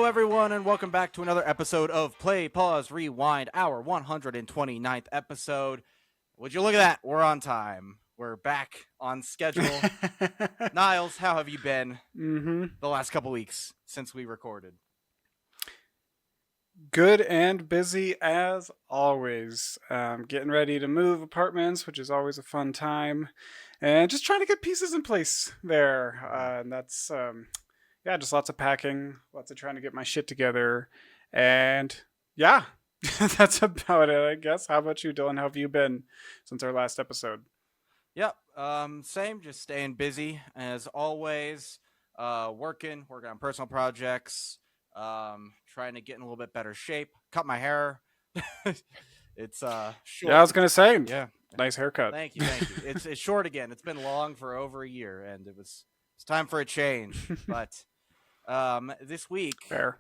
Hello, everyone, and welcome back to another episode of Play, Pause, Rewind, our 129th episode. Would you look at that? We're on time. We're back on schedule. Niles, how have you been the last couple weeks since we recorded? Good and busy as always. Getting ready to move apartments, which is always a fun time, and just trying to get pieces in place there. And that's just lots of packing, lots of trying to get my shit together, and yeah, that's about it, I guess. How about you, Dylan? How have you been since our last episode? Yep, same, just staying busy as always. Working on personal projects, trying to get in a little bit better shape. Cut my hair. It's short. Yeah, I was gonna say, Yeah. nice haircut. Thank you. It's short again. It's been long for over a year, and it's time for a change. But this week Fair.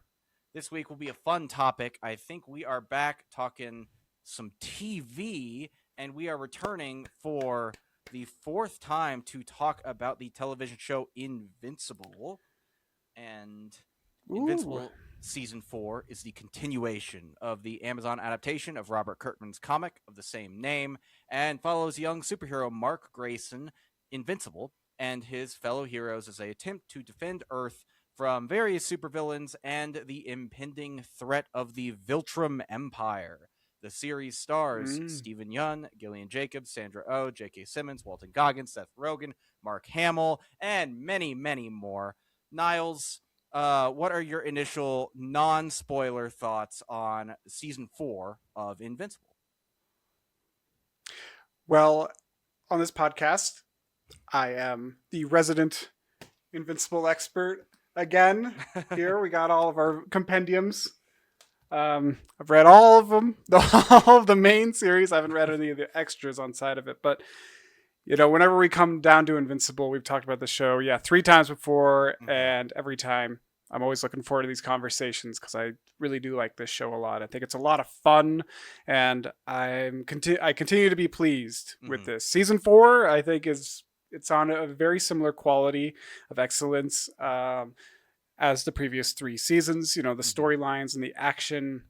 will be a fun topic. I think we are back talking some TV, and we are returning for the fourth time to talk about the television show Invincible. And Invincible Season 4 is the continuation of the Amazon adaptation of Robert Kirkman's comic of the same name and follows young superhero Mark Grayson, Invincible, and his fellow heroes as they attempt to defend Earth from various supervillains and the impending threat of the Viltrum Empire. The series stars Stephen Yeun, Gillian Jacobs, Sandra Oh, J.K. Simmons, Walton Goggins, Seth Rogen, Mark Hamill, and many, many more. Niles, what are your initial non-spoiler thoughts on Season 4 of Invincible? Well, on this podcast, I am the resident Invincible expert again. Here we got all of our compendiums. I've read all of them, all of the main series. I haven't read any of the extras on side of it, but whenever we come down to Invincible, we've talked about the show, 3 times before, and every time I'm always looking forward to these conversations because I really do like this show a lot. I think it's a lot of fun, and I continue to be pleased with this. Season 4, I think it's on a very similar quality of excellence as the previous 3 seasons. The storylines and the action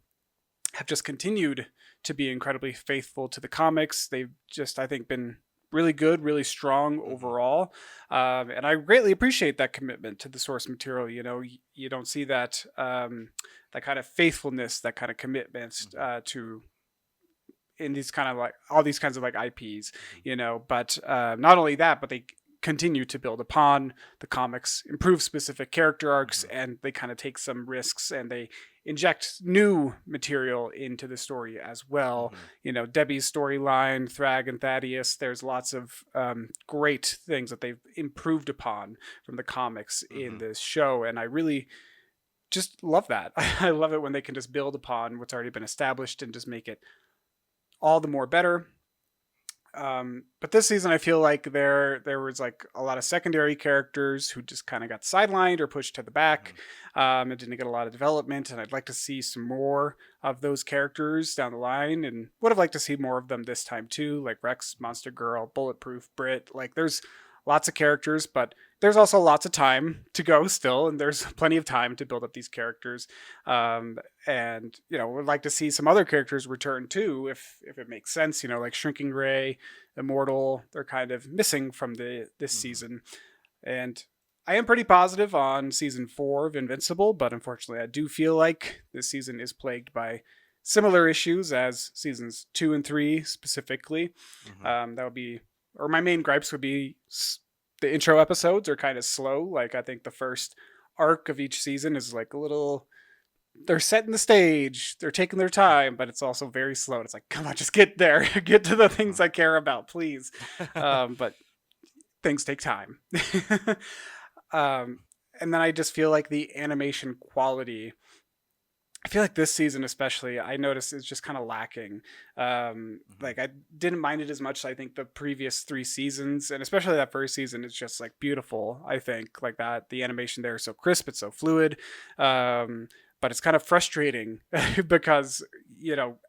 have just continued to be incredibly faithful to the comics. They've just, I think, been really good, really strong overall. And I greatly appreciate that commitment to the source material. You don't see that that kind of faithfulness, that kind of commitment to in these kind of like all these kinds of like IPs, but not only that, but they continue to build upon the comics, improve specific character arcs, and they kind of take some risks and they inject new material into the story as well. Debbie's storyline, Thrag and Thaddeus, there's lots of great things that they've improved upon from the comics in this show, and I really just love that. I love it when they can just build upon what's already been established and just make it all the more better. But this season, I feel like there was like a lot of secondary characters who just kind of got sidelined or pushed to the back. And didn't get a lot of development, and I'd like to see some more of those characters down the line, and would have liked to see more of them this time too, like Rex, Monster Girl, Bulletproof, Brit. Like there's lots of characters, but there's also lots of time to go still, and there's plenty of time to build up these characters. And would like to see some other characters return too, if it makes sense. Like Shrinking Ray, Immortal, they're kind of missing from this season. And I am pretty positive on season 4 of Invincible, but unfortunately I do feel like this season is plagued by similar issues as seasons 2 and 3 specifically. That would be, or my main gripes would be the intro episodes are kind of slow. Like I think the first arc of each season is like a little, they're setting the stage, they're taking their time, but it's also very slow. And it's like, come on, just get there, get to the things I care about, please. But things take time. And then I just feel like the animation quality, I feel like this season especially, I noticed is just kind of lacking. Like I didn't mind it as much. I think the previous 3 seasons, and especially that first season, is just like beautiful. I think like that the animation there is so crisp, it's so fluid. But it's kind of frustrating because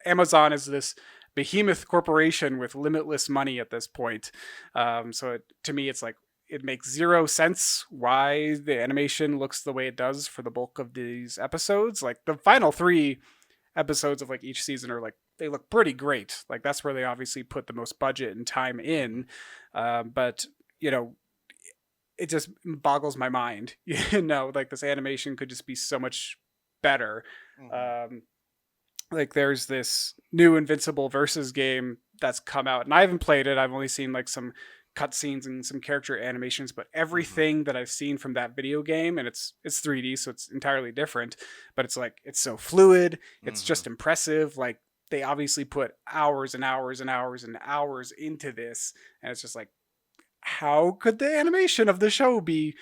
Amazon is this behemoth corporation with limitless money at this point. To me, it's like it makes zero sense why the animation looks the way it does for the bulk of these episodes. Like the final 3 episodes of like each season are like they look pretty great. Like that's where they obviously put the most budget and time in. But it just boggles my mind. Like this animation could just be so much better. Mm-hmm. Like there's this new Invincible versus game that's come out, and I haven't played it. I've only seen like some cutscenes and some character animations, but Mm-hmm. everything that I've seen from that video game, and it's 3D, so it's entirely different. But it's like it's so fluid. It's Mm-hmm. just impressive. Like they obviously put hours and hours and hours and hours into this, and it's just like, how could the animation of the show be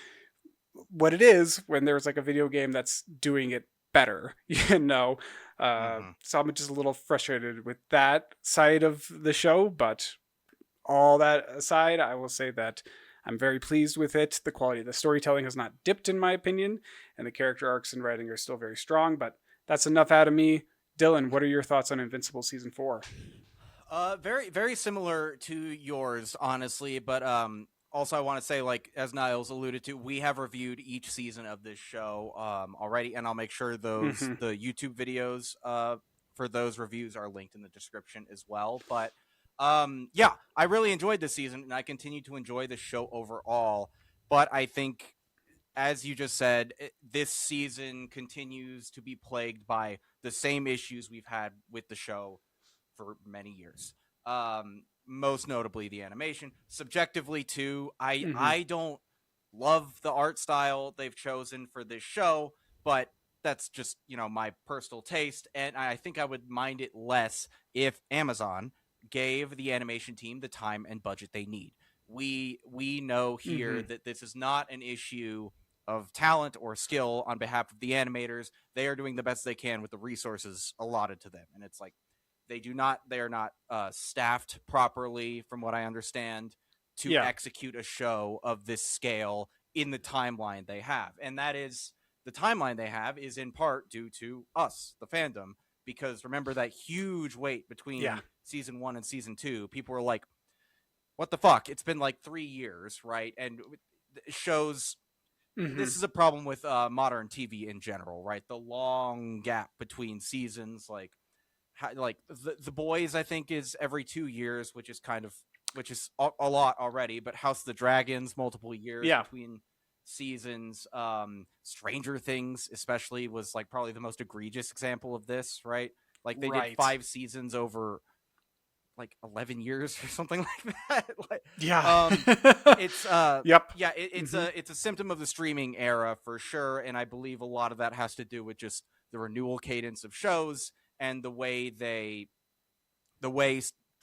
what it is when there's like a video game that's doing it better? Mm-hmm. So I'm just a little frustrated with that side of the show, but all that aside, I will say that I'm very pleased with it. The quality of the storytelling has not dipped, in my opinion, and the character arcs and writing are still very strong. But that's enough out of me. Dylan, what are your thoughts on Invincible season 4? Very, very similar to yours, honestly. But also I want to say, like as Niles alluded to, we have reviewed each season of this show already, and I'll make sure Mm-hmm. the YouTube videos for those reviews are linked in the description as well. But yeah, I really enjoyed this season, and I continue to enjoy the show overall. But I think, as you just said, this season continues to be plagued by the same issues we've had with the show for many years. Most notably the animation. Subjectively, too, Mm-hmm. I don't love the art style they've chosen for this show, but that's just my personal taste, and I think I would mind it less if Amazon gave the animation team the time and budget they need. We know Mm-hmm. here that this is not an issue of talent or skill on behalf of the animators. They are doing the best they can with the resources allotted to them, and it's like they are not staffed properly, from what I understand, to Yeah. execute a show of this scale in the timeline they have. And that is the timeline they have is in part due to us, the fandom, because remember that huge wait Yeah. between season 1 and season 2. People were like, what the fuck? It's been like 3 years, right? And shows Mm-hmm. this is a problem with modern TV in general, right? The long gap between seasons, like the boys, I think, is every 2 years, which is a lot already. But House of the Dragons, multiple years Yeah. between seasons. Stranger Things, especially, was like probably the most egregious example of this, right? Like they did Right. 5 seasons over like 11 years or something like that. Like, Yeah. um, it's Yep. yeah, Mm-hmm. it's a symptom of the streaming era for sure, and I believe a lot of that has to do with just the renewal cadence of shows and the way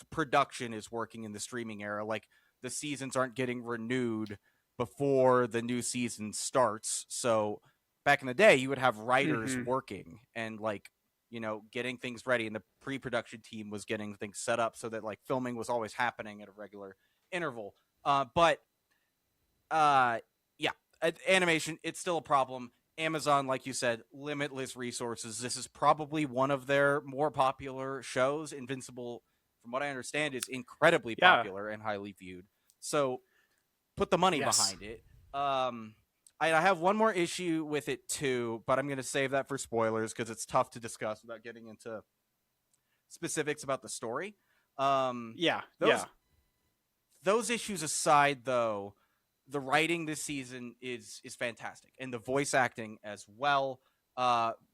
production is working in the streaming era. Like the seasons aren't getting renewed before the new season starts. So back in the day, you would have writers Mm-hmm. working and like getting things ready, and the pre-production team was getting things set up so that like filming was always happening at a regular interval. But yeah, animation, it's still a problem. Amazon, like you said, limitless resources. This is probably one of their more popular shows. Invincible, from what I understand, is incredibly Yeah. popular and highly viewed. So put the money Yes. behind it. I have one more issue with it too, but I'm going to save that for spoilers because it's tough to discuss without getting into specifics about the story. Um, Yeah. Yeah. those those issues aside, though, the writing this season is fantastic, and the voice acting as well,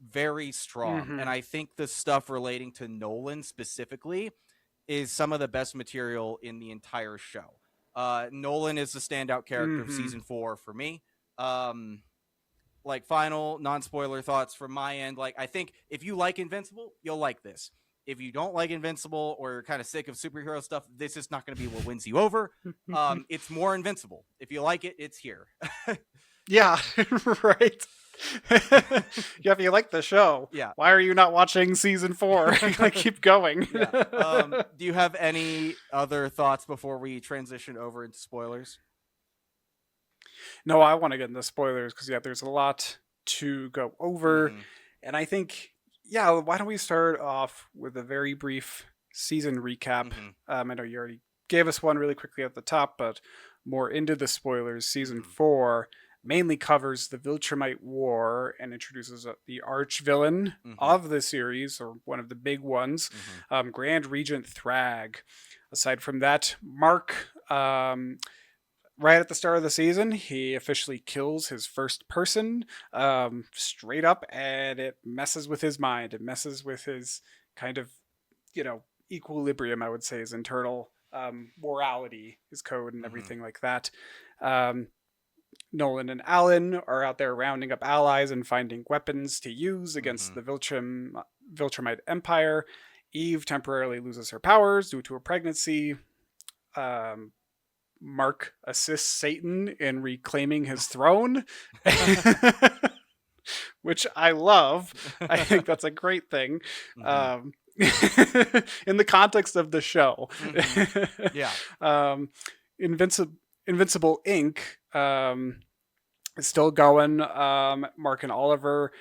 very strong. Mm-hmm. And I think the stuff relating to Nolan specifically is some of the best material in the entire show. Nolan is the standout character of Mm-hmm. season 4 for me. Um, like final non-spoiler thoughts from my end. Like I think if you like Invincible, you'll like this. If you don't like Invincible or you're kind of sick of superhero stuff, this is not going to be what wins you over. It's more Invincible. If you like it, it's here. Yeah. Right. Yeah. If you like the show, Yeah, why are you not watching season 4? Like, keep going. yeah. Do you have any other thoughts before we transition over into spoilers? No, I want to get into spoilers because, yeah, there's a lot to go over. Mm-hmm. And I think, yeah, why don't we start off with a very brief season recap? Mm-hmm. I know you already gave us one really quickly at the top, but more into the spoilers, season Mhm. 4 mainly covers the Viltrumite War and introduces the arch villain Mhm. of the series, or one of the big ones, Mhm. Grand Regent Thrag. Aside from that, Mark, right at the start of the season, he officially kills his first person, straight up, and it messes with his mind. It messes with his kind of, you know, equilibrium, I would say, his internal morality, his code, and Mhm. everything like that. Um, Nolan and Alan are out there rounding up allies and finding weapons to use against Mhm. the Viltrumite Empire. Eve temporarily loses her powers due to a pregnancy. Um, Mark assists Satan in reclaiming his throne, which I love. I think that's a great thing. Mhm. Um, in the context of the show. Mhm. Yeah. um, Invincible, Invincible Inc. Is still going. Mark and Oliver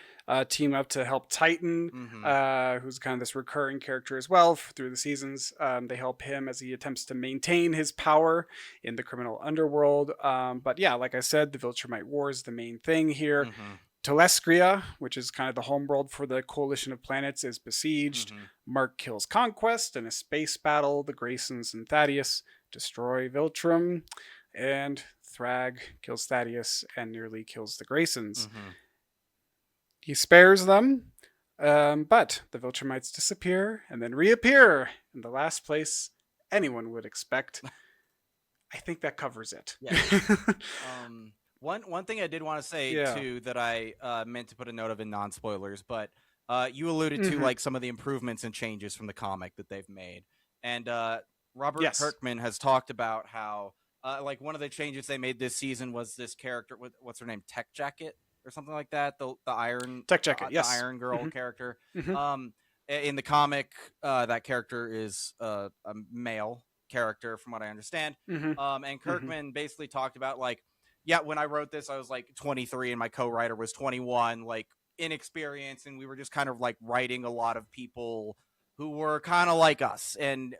team up to help Titan, Mhm. who's kind of this recurring character as well through the seasons. They help him as he attempts to maintain his power in the criminal underworld. But yeah, like I said, the Viltrumite War is the main thing here. Mhm. Telescria, which is kind of the homeworld for the coalition of planets, is besieged. Mhm. Mark kills Conquest in a space battle. The Graysons and Thaddeus destroy Viltrum, and Thrag kills Thaddeus and nearly kills the Graysons. Mhm. He spares them, but the Viltrumites disappear and then reappear in the last place anyone would expect. I think that covers it. Yes. One thing I did want to say Yeah. too that I meant to put a note of in non spoilers, but you alluded to Mm-hmm. like some of the improvements and changes from the comic that they've made, and Robert Yes. Kirkman has talked about how like one of the changes they made this season was this character with what's her name, Tech Jacket or something like that, the Iron Tech Jacket. the Yes. Iron Girl Mm-hmm. character. Mm-hmm. In the comic, that character is a male character, from what I understand. Mm-hmm. And Mm-hmm. Kirkman basically talked about like, yeah, when I wrote this, I was like 23 and my co-writer was 21, like inexperienced, and we were just kind of like writing a lot of people who were kind of like us, and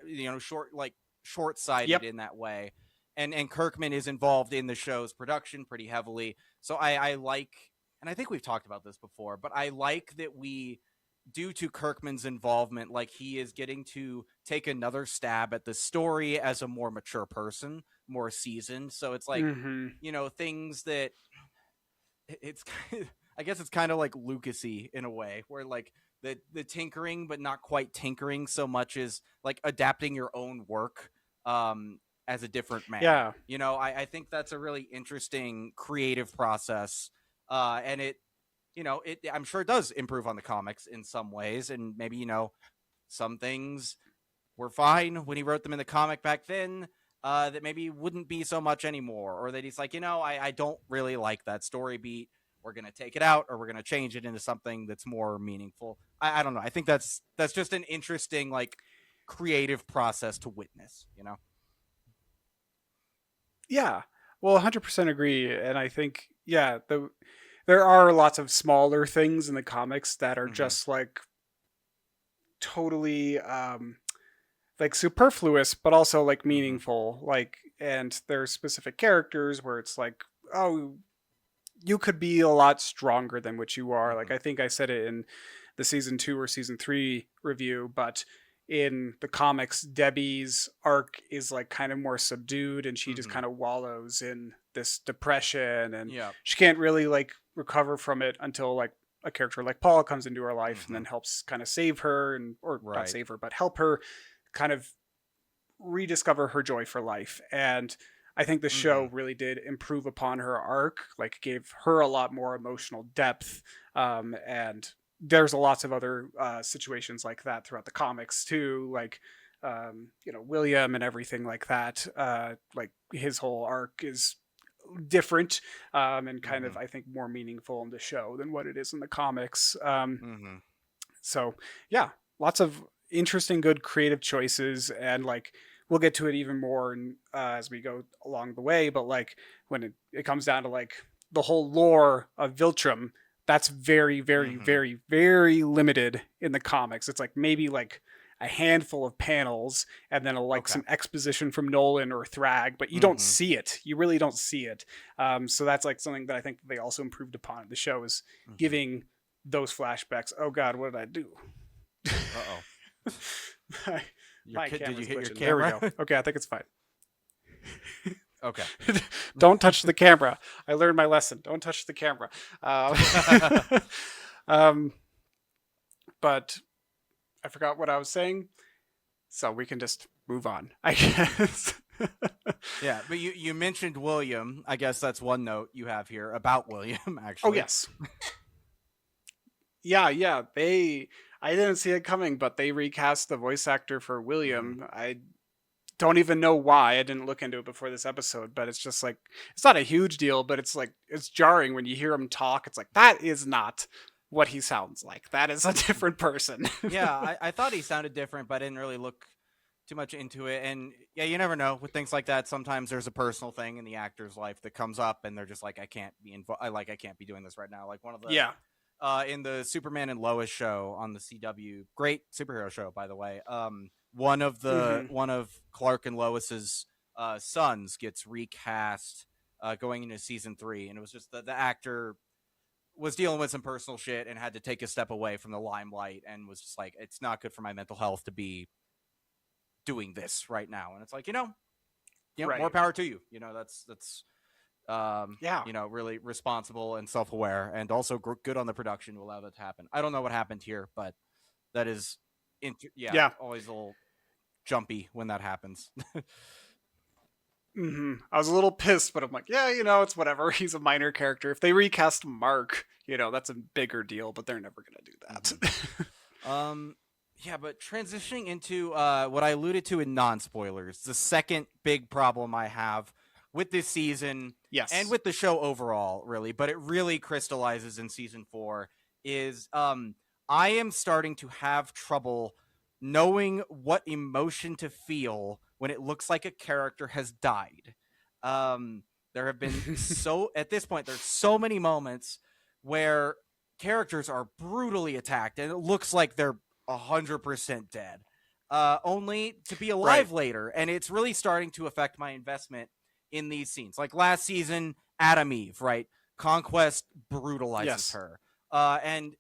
short-sighted Yep. in that way. And Kirkman is involved in the show's production pretty heavily, so I like, and I think we've talked about this before, but I like that we, due to Kirkman's involvement, like he is getting to take another stab at the story as a more mature person, more seasoned. So it's like, Mm-hmm. things that it's I guess it's kind of like Lucasy in a way, where like the tinkering, but not quite tinkering so much as like adapting your own work as a different man. Yeah. I think that's a really interesting creative process. And I'm sure it does improve on the comics in some ways, and maybe some things were fine when he wrote them in the comic back then, that maybe wouldn't be so much anymore, or that he's like, I don't really like that story beat. We're gonna take it out, or we're gonna change it into something that's more meaningful. I don't know. I think that's just an interesting like creative process to witness. Yeah. Well, 100% agree. And I think, yeah, there are lots of smaller things in the comics that are Mm-hmm. just like totally like superfluous, but also like Mm-hmm. meaningful. Like, and there's specific characters where it's like, oh, you could be a lot stronger than what you are. Like, Mm-hmm. I think I said it in the season 2 or season 3 review, but in the comics, Debbie's arc is like kind of more subdued, and she just Mm-hmm. kind of wallows in this depression, and Yeah. she can't really like recover from it until like a character like Paul comes into her life and Mm-hmm. then helps kind of save her, and or not Right. save her, but help her kind of rediscover her joy for life. And I think the show Mm-hmm. really did improve upon her arc, like gave her a lot more emotional depth. And there's lots of other situations like that throughout the comics too, like William and everything like that. Like his whole arc is different, and kind Mm-hmm. of I think more meaningful in the show than what it is in the comics. Mm-hmm. So yeah, lots of interesting, good creative choices, and like we'll get to it even more as we go along the way. But like when it comes down to like the whole lore of Viltrum, that's very, very, Mm-hmm. very, very limited in the comics. It's like maybe like a handful of panels and then Okay. some exposition from Nolan or Thrag, but you don't Mm-hmm. see it. You really don't see it. So that's like something that I think they also improved upon in the show is Mm-hmm. giving those flashbacks. Oh God, what did I do? Uh-oh. my, Your my kid, did you camera's hit your glitching. There we camera? go. Okay, I think it's fine. Okay. Don't touch the camera. I learned my lesson. Don't touch the camera. Um, but I forgot what I was saying, so we can just move on, I guess. Yeah, but you mentioned William. I guess that's one note you have here about William, Oh actually. yes, yeah. I didn't see it coming, but they recast the voice actor for Mm-hmm. William. I don't even know why. I didn't look into it before this episode, but it's just like it's not a huge deal, but it's like it's jarring when you hear him talk. It's like that is not what he sounds like. That is a different person. Yeah, I thought he sounded different, but I didn't really look too much into it. And yeah, you never know with things like that. Sometimes there's a personal thing in the actor's life that comes up, and they're just like, I can't be I can't be doing this right now. Like one of the Yeah. in the Superman and Lois show on the CW, great superhero show by the way. One of Clark and Lois's sons gets recast going into season 3, and it was just the actor was dealing with some personal shit and had to take a step away from the limelight and was just like, it's not good for my mental health to be doing this right now. And it's like, more Right. power to you. That's Yeah. really responsible and self-aware, and also good on the production to allow that to happen. I don't know what happened here, but that is, Yeah. always a little jumpy when that happens. I was a little pissed, but I'm like, yeah, it's whatever. He's a minor character. If they recast Mark, that's a bigger deal, but they're never gonna do that. Um, yeah, but transitioning into what I alluded to in non-spoilers, the second big problem I have with this season and Yes. with the show overall, really, but it really crystallizes in season 4, is I am starting to have trouble knowing what emotion to feel when it looks like a character has died. There have been at this point, there's so many moments where characters are brutally attacked and it looks like they're 100% dead, only to be Right. alive later. And it's really starting to affect my investment in these scenes. Like last season, Adam Eve, right? Conquest brutalizes Yes. her. And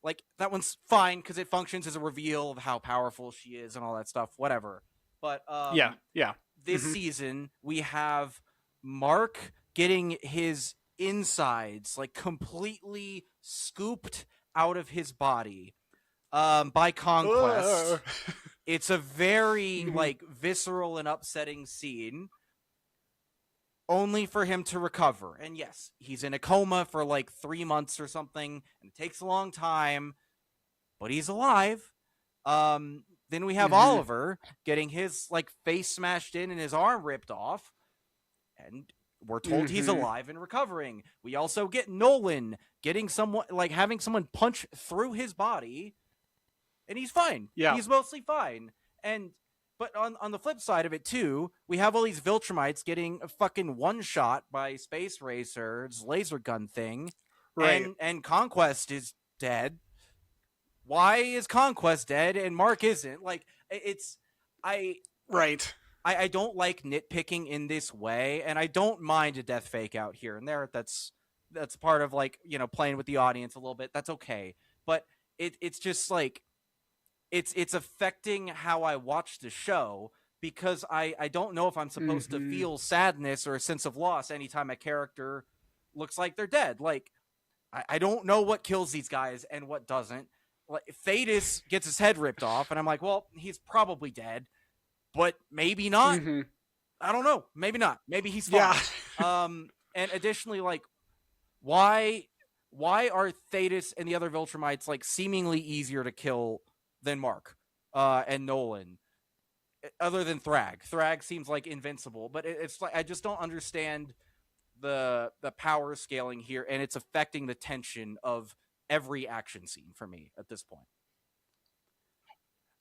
like that one's fine because it functions as a reveal of how powerful she is and all that stuff, whatever. But Yeah. Yeah. this season we have Mark getting his insides like completely scooped out of his body by Conquest. Ugh. It's a very like visceral and upsetting scene, only for him to recover. And yes, he's in a coma for like 3 months or something, and it takes a long time, but he's alive. Then we have Oliver getting his like face smashed in and his arm ripped off, and we're told he's alive and recovering. We also get Nolan getting someone like having someone punch through his body, and he's fine. Yeah. He's mostly fine. And but on the flip side of it too, we have all these Viltrumites getting a fucking one shot by Space Racer's laser gun thing, Right. and Conquest is dead. Why is Conquest dead and Mark isn't? Like it's I Right. I don't like nitpicking in this way, and I don't mind a death fake out here and there. That's part of like playing with the audience a little bit. That's okay, but it's just like it's affecting how I watch the show because I don't know if I'm supposed to feel sadness or a sense of loss anytime a character looks like they're dead. Like I don't know what kills these guys and what doesn't. Like Thetis gets his head ripped off, and I'm like, well, he's probably dead, but maybe not. I don't know. Maybe not. Maybe he's fine. Yeah. And additionally, like, why are Thetis and the other Viltrumites like seemingly easier to kill than Mark and Nolan? Other than Thrag. Thrag seems like invincible, but it's like I just don't understand the power scaling here, and it's affecting the tension of every action scene for me at this point.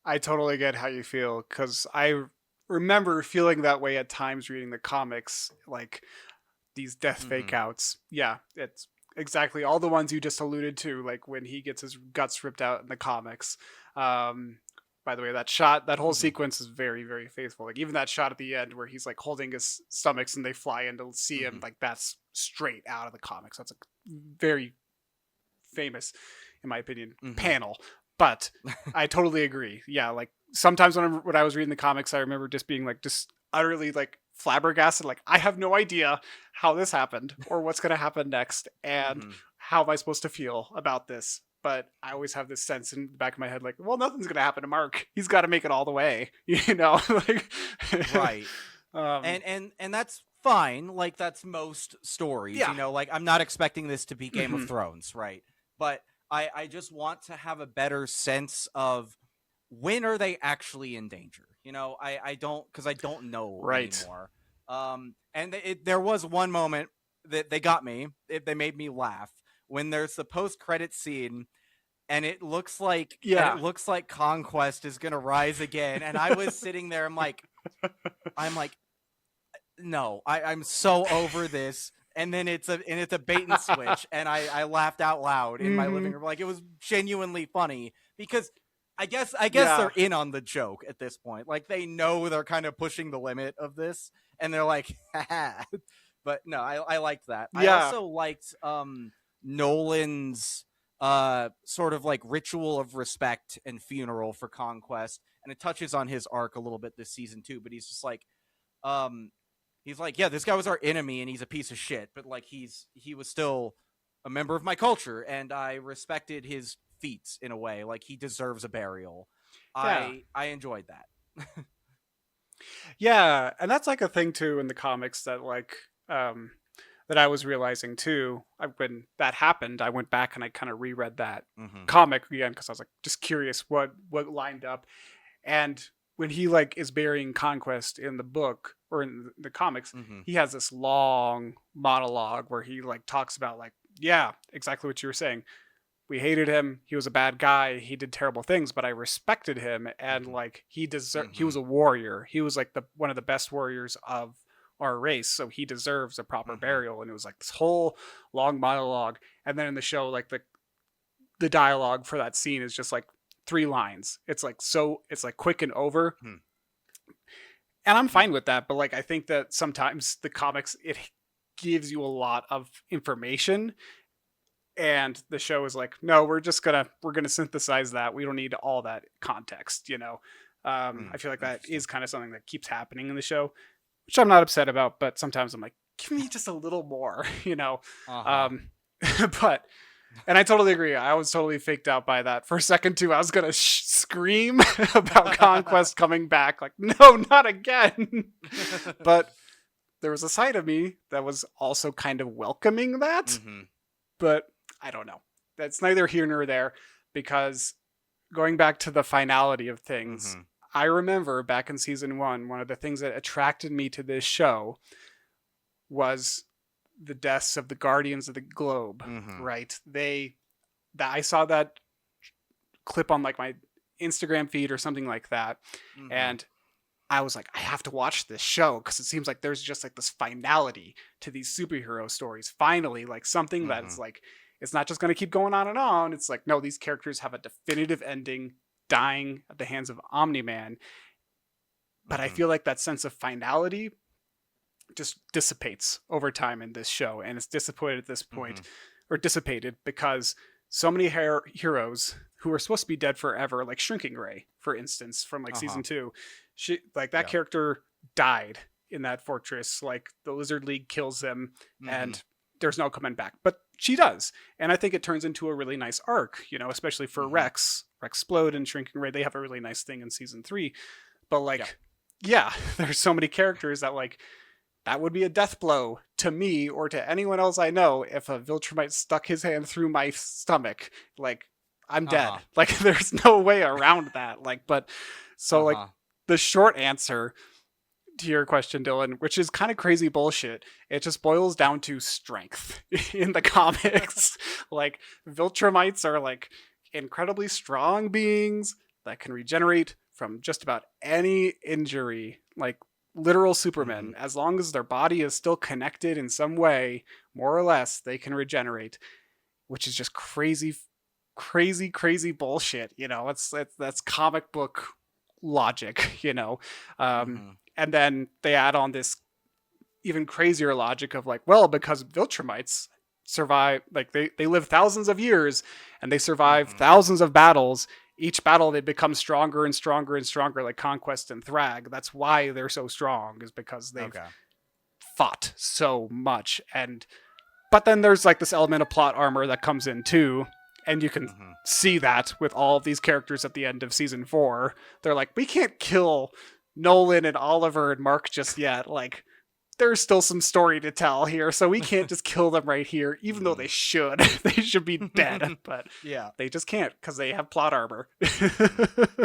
I totally get how you feel because I remember feeling that way at times reading the comics, like these death fake outs. Yeah, it's exactly all the ones you just alluded to, like when he gets his guts ripped out in the comics. by the way. That shot, that whole sequence is very, very faithful. Like even that shot at the end where he's like holding his stomachs and they fly in to see him, like that's straight out of the comics. That's a very famous, in my opinion, panel. But I totally agree. Yeah, like sometimes when I was reading the comics, I remember just being like just utterly like flabbergasted. Like I have no idea how this happened or what's going to happen next, and how am I supposed to feel about this? But I always have this sense in the back of my head, like, well, nothing's going to happen to Mark. He's got to make it all the way, you know? Like, right. And that's fine. Like that's most stories, you know, like I'm not expecting this to be Game of Thrones. Right. But I just want to have a better sense of when are they actually in danger? You know, I don't, because I don't know anymore. And there was one moment that they got me. They made me laugh when there's the post-credit scene, and it looks like Conquest is gonna rise again. And I was sitting there, I'm like, no, I'm so over this. And then it's a bait and switch, and I laughed out loud in my living room. Like it was genuinely funny because I guess they're in on the joke at this point. Like they know they're kind of pushing the limit of this, and they're like, haha. But no, I liked that. I also liked Nolan's sort of like ritual of respect and funeral for Conquest, and it touches on his arc a little bit this season too. But he's just like, he's like, yeah, this guy was our enemy and he's a piece of shit, but like he was still a member of my culture and I respected his feats in a way. Like he deserves a burial. Yeah. I enjoyed that. Yeah, and that's like a thing too in the comics that like that I was realizing too. When that happened, I went back and I kind of reread that comic again because I was like just curious what lined up. And when he like is burying Conquest in the book or in the comics, he has this long monologue where he like talks about like, yeah, exactly what you were saying. We hated him. He was a bad guy. He did terrible things, but I respected him. And like he was a warrior. He was like one of the best warriors of our race. So he deserves a proper burial. And it was like this whole long monologue. And then in the show, like the dialogue for that scene is just like 3 lines. It's like quick and over. And I'm fine with that, but like I think that sometimes the comics, it gives you a lot of information, and the show is like, no, we're gonna synthesize that. We don't need all that context, you know. I feel like that is kind of something that keeps happening in the show, which I'm not upset about, but sometimes I'm like, give me just a little more, you know. But and I totally agree. I was totally faked out by that. For a second, too, I was going to scream about Conquest coming back. Like, no, not again. But there was a side of me that was also kind of welcoming that. But I don't know. That's neither here nor there. Because going back to the finality of things, I remember back in season 1, one of the things that attracted me to this show was the deaths of the Guardians of the Globe, right? I saw that clip on like my Instagram feed or something like that, and I was like, I have to watch this show because it seems like there's just like this finality to these superhero stories. Finally, like something that's like, it's not just going to keep going on and on. It's like, no, these characters have a definitive ending, dying at the hands of Omni-Man. But I feel like that sense of finality just dissipates over time in this show, and it's dissipated at this point, or dissipated because so many heroes who are supposed to be dead forever, like Shrinking Ray, for instance, from like season 2, she like that character died in that fortress. Like the Lizard League kills them, and there's no coming back. But she does, and I think it turns into a really nice arc, you know, especially for Rex Splode and Shrinking Ray. They have a really nice thing in season 3, but like, there's so many characters that like. That would be a death blow to me or to anyone else I know if a Viltrumite stuck his hand through my stomach. Like, I'm dead. Like, there's no way around that. Like, but so like the short answer to your question, Dylan, which is kind of crazy bullshit, it just boils down to strength in the comics. Like, Viltrumites are like incredibly strong beings that can regenerate from just about any injury. Like, literal Supermen, as long as their body is still connected in some way, more or less, they can regenerate, which is just crazy crazy bullshit. That's comic book logic. Mm-hmm. And then they add on this even crazier logic of like, well, because Viltrumites survive, like they live thousands of years and they survive Mm-hmm. thousands of battles. Each battle they become stronger and stronger and stronger, like Conquest and Thrag. That's why they're so strong, is because they've Okay. fought so much. And but then there's like this element of plot armor that comes in too, and you can Mm-hmm. see that with all of these characters at the end of season 4. They're like, we can't kill Nolan and Oliver and Mark just yet. Like, there's still some story to tell here, so we can't just kill them right here, even though they should. They should be dead, but Yeah. they just can't because they have plot armor. Mm-hmm.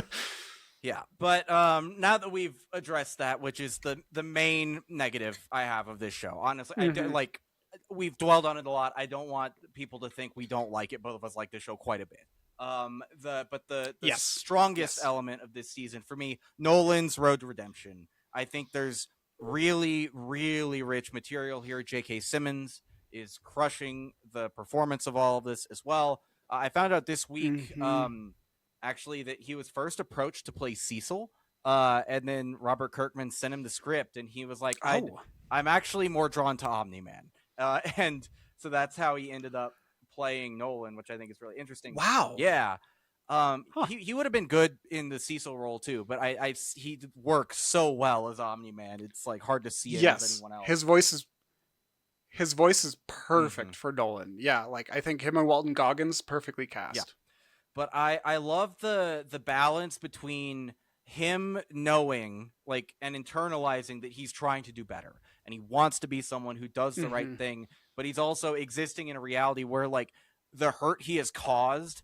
Yeah, but now that we've addressed that, which is the main negative I have of this show, honestly, Mhm. like we've dwelled on it a lot. I don't want people to think we don't like it. Both of us like this show quite a bit. The Yes. strongest Yes. element of this season for me, Nolan's road to redemption. I think there's really rich material here. J.K. Simmons is crushing the performance of all of this as well. I found out this week. Mhm. Actually, that he was first approached to play Cecil, and then Robert Kirkman sent him the script, and he was like, Oh. I'm actually more drawn to Omni-Man," and so that's how he ended up playing Nolan, which I think is really interesting. Wow. Yeah, Huh. he would have been good in the Cecil role too, but he works so well as Omni-Man. It's like hard to see it as Yes. anyone else. His voice is Mm-hmm. perfect for Nolan. Yeah, like I think him and Walton Goggins perfectly Yeah. cast. But I love the balance between him knowing like and internalizing that he's trying to do better and he wants to be someone who does the right Mhm. thing, but he's also existing in a reality where like the hurt he has caused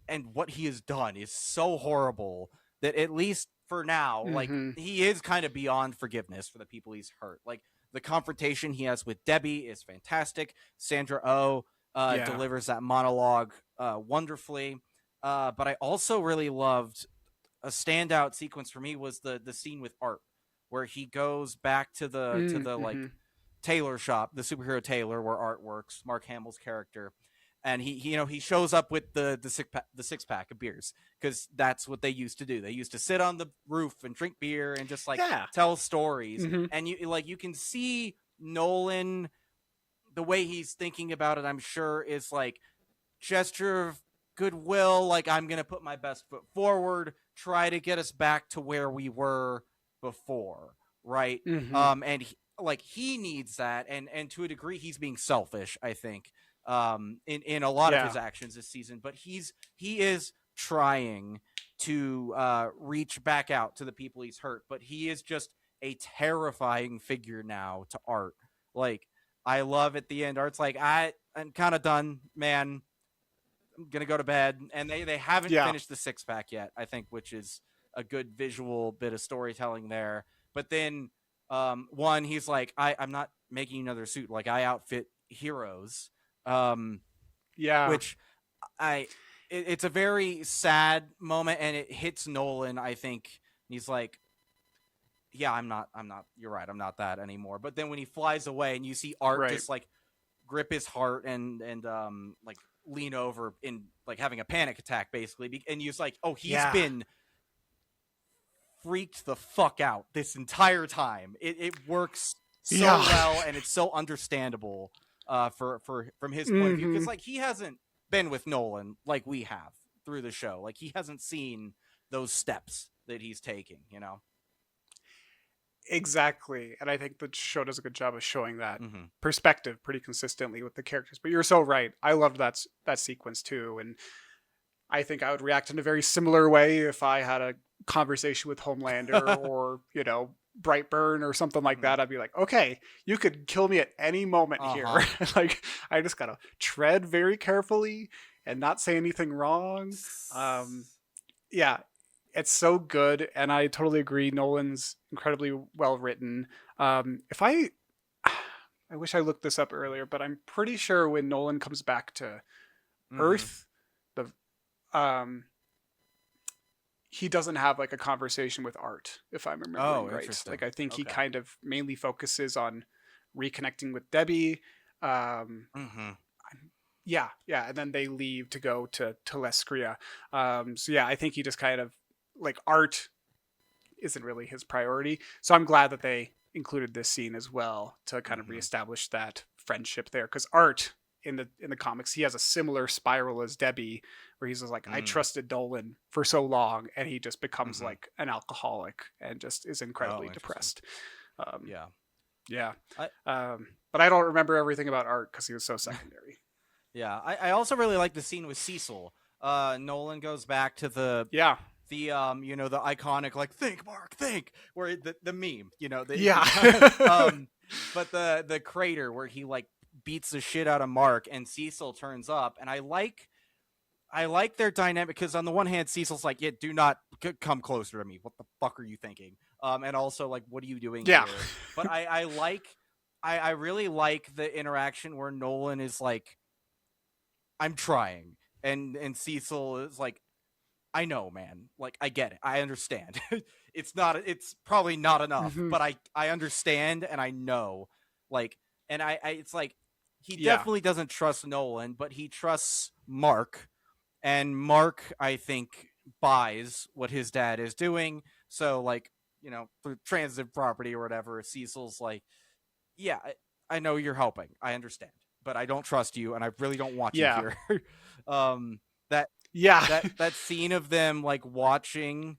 and what he has done is so horrible that at least for now, like Mhm. he is kind of beyond forgiveness for the people he's hurt. Like the confrontation he has with Debbie is fantastic. Sandra Oh Yeah. delivers that monologue wonderfully. But I also really loved a standout sequence for me was the scene with Art, where he goes back to the like Mhm. tailor shop, the superhero tailor where Art works, Mark Hamill's character, and he shows up with the six pack of beers because that's what they used to do. They used to sit on the roof and drink beer and just like Yeah. tell stories, Mhm. and you can see Nolan the way he's thinking about it. I'm sure is like gesture of goodwill, like I'm gonna put my best foot forward, try to get us back to where we were before, right? Mhm. And like he needs that, and to a degree he's being selfish, I think, in a lot of Yeah. his actions this season, but he is trying to reach back out to the people he's hurt, but he is just a terrifying figure now to Art. Like I love at the end, Art's like, I'm kind of done, man, gonna go to bed, and they haven't Yeah. finished the six pack yet. I think, which is a good visual bit of storytelling there. But then, one, he's like, I'm not making another suit. Like I outfit heroes, um, Yeah. which I it's a very sad moment, and it hits Nolan. I think he's like, yeah, I'm not. You're right. I'm not that anymore. But then when he flies away, and you see Art Right. just like grip his heart and like lean over in like having a panic attack basically, and he's like, oh, he's Yeah. been freaked the fuck out this entire time. It works so Yeah. well, and it's so understandable for from his point of view, because Mhm. like he hasn't been with Nolan like we have through the show. Like he hasn't seen those steps that he's taking. Exactly. And I think the show does a good job of showing that Mm-hmm. perspective pretty consistently with the characters. But you're so right. I loved that sequence too, and I think I would react in a very similar way if I had a conversation with Homelander or, Brightburn or something like Mm-hmm. that. I'd be like, okay, you could kill me at any moment Uh-huh. here. Like, I just gotta tread very carefully and not say anything wrong. Yeah, it's so good, and I totally agree. Nolan's incredibly well written. If I wish I looked this up earlier, but I'm pretty sure when Nolan comes back to Mm-hmm. Earth, the um he doesn't have like a conversation with Art, if I'm remembering Oh, right. Like interesting. I think he Okay. kind of mainly focuses on reconnecting with Debbie. Um Mm-hmm. Yeah, and then they leave to go to Telescria. So yeah, I think he just kind of like art isn't really his priority. So I'm glad that they included this scene as well to kind of Mm-hmm. reestablish that friendship there. Because Art in the comics, he has a similar spiral as Debbie, where he's just like, I Mm. trusted Dolan for so long, and he just becomes Mm-hmm. like an alcoholic and just is incredibly Oh, interesting. depressed. Um, Yeah. yeah, I but I don't remember everything about Art because he was so secondary. yeah. I also really like the scene with Cecil. Nolan goes back to Yeah, the the iconic like think Mark think where the meme yeah, but the crater where he like beats the shit out of Mark and Cecil turns up, and I like their dynamic because on the one hand Cecil's like, yeah, do not come closer to me, what the fuck are you thinking, and also like, what are you doing yeah, here? But I really like the interaction where Nolan is like, I'm trying, and Cecil is like, I know, man. Like, I get it. I understand. It's probably not enough, hmm but I understand and I know. Like, and it's like, he yeah, definitely doesn't trust Nolan, but he trusts Mark. And Mark, I think, buys what his dad is doing. So, like, through transitive property or whatever, Cecil's like, yeah, I know you're helping. I understand. But I don't trust you and I really don't want you yeah, here. um, that yeah, that scene of them like watching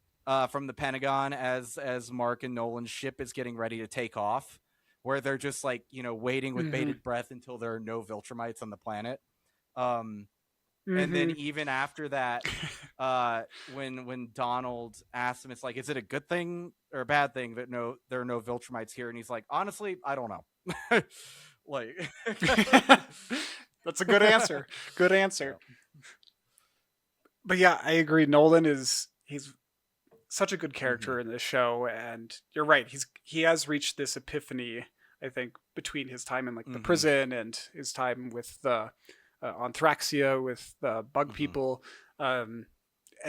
from the Pentagon as Mark and Nolan's ship is getting ready to take off, where they're just like waiting with hmm bated breath until there are no Viltrumites on the planet. Um, and then hmm even after that, when Donald asks him, it's like, is it a good thing or a bad thing that there are no Viltrumites here? And he's like, honestly, I don't know. Like, That's a good answer. Good answer. yeah. But yeah, I agree. Nolan he's such a good Mm-hmm. character in this show, and you're right. He has reached this epiphany. I think between his time in like the Mm-hmm. prison and his time with the Anthraxia with the bug Mm-hmm. people, and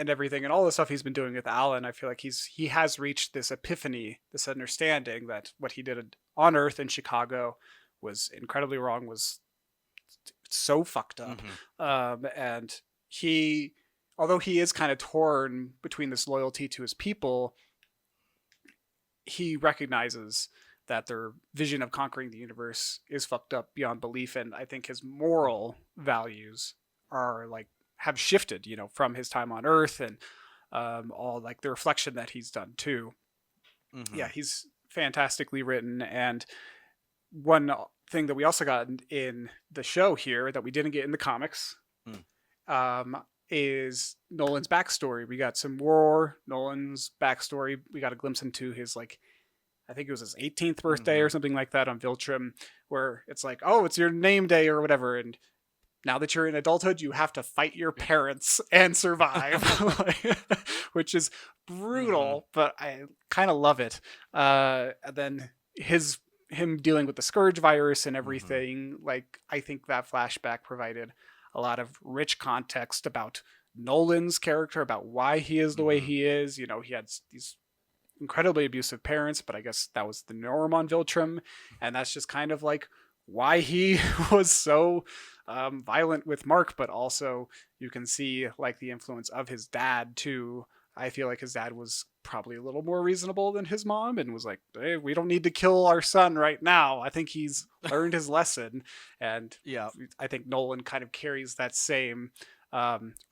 everything, and all the stuff he's been doing with Alan. I feel like he has reached this epiphany, this understanding that what he did on Earth in Chicago was incredibly wrong, was so fucked up, Mm-hmm. and he although he is kind of torn between this loyalty to his people, he recognizes that their vision of conquering the universe is fucked up beyond belief, and I think his moral values are like have shifted, from his time on Earth, and all like the reflection that he's done too. Mm-hmm. Yeah, he's fantastically written, and one thing that we also got in the show here that we didn't get in the comics, Mm. is Nolan's backstory. We got some more Nolan's backstory. We got a glimpse into his like, I think it was his 18th birthday Mm-hmm. or something like that on Viltrum, where it's like, oh, it's your name day or whatever, and now that you're in adulthood, you have to fight your parents and survive, which is Mm-hmm. brutal, but I kind of love it. And then him dealing with the scourge virus and Mm-hmm. everything, like I think that flashback provided a lot of rich context about Nolan's character, about why he is the way Mm-hmm. he is. He had these incredibly abusive parents, but I guess that was the norm on Viltrum, and that's just kind of like why he was so violent with Mark. But also, you can see like the influence of his dad too. I feel like his dad was probably a little more reasonable than his mom and was like, hey, we don't need to kill our son right now. I think he's learned his lesson. And Yeah. I think Nolan kind of carries that same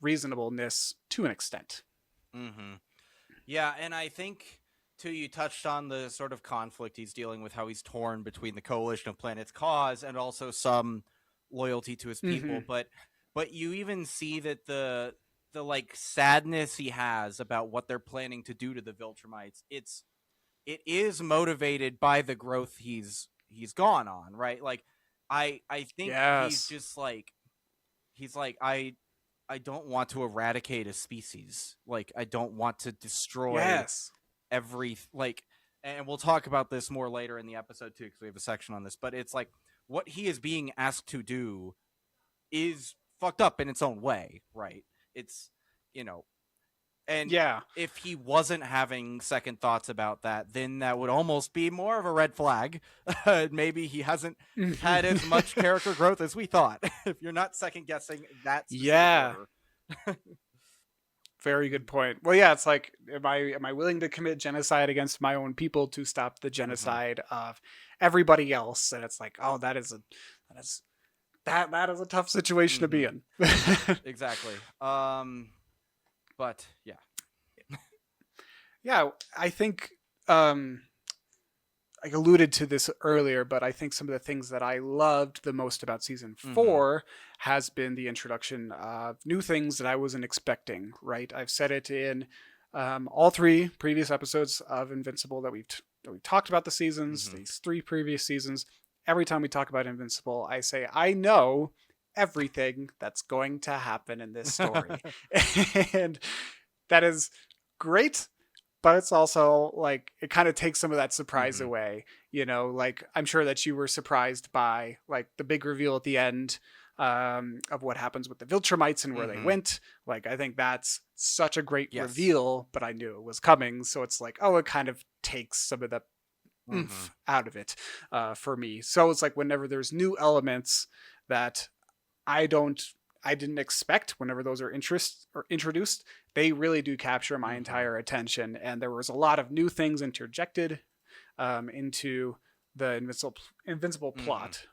reasonableness to an extent. Mm-hmm. Yeah, and I think too, you touched on the sort of conflict he's dealing with, how he's torn between the coalition of planets cause and also some loyalty to his Mm-hmm. people. But you even see that the like sadness he has about what they're planning to do to the Viltrumites, it is motivated by the growth he's gone on, right? Like, I think he's Yes. just like, he's like, I don't want to eradicate a species. Like, I don't want to destroy Yes. every, like, and we'll talk about this more later in the episode too, because we have a section on this. But it's like, what he is being asked to do is fucked up in its own way, right? It's, you know And Yeah. if he wasn't having second thoughts about that, then that would almost be more of a red flag. Maybe he hasn't had as much character growth as we thought. If you're not second guessing that specific Yeah. order. Very good point. Well, yeah, it's like, am I willing to commit genocide against my own people to stop the genocide of everybody else? And it's like, oh, that is a tough situation to be in. Exactly. But yeah. Yeah, I think I alluded to this earlier, but I think some of the things that I loved the most about season 4 has been the introduction of new things that I wasn't expecting. Right, I've said it in all 3 previous episodes of Invincible that we've talked about the seasons. These 3 previous seasons. Every time we talk about Invincible, I say I know everything that's going to happen in this story, and that is great. But it's also like it kind of takes some of that surprise away, like I'm sure that you were surprised by like the big reveal at the end of what happens with the Viltrumites and where they went. Like I think that's such a great reveal, but I knew it was coming, so it's like, oh, it kind of takes some of the oomph out of it for me. So it's like whenever there's new elements that I didn't expect, whenever those are introduced, they really do capture my entire attention. And there was a lot of new things interjected into the Invincible plot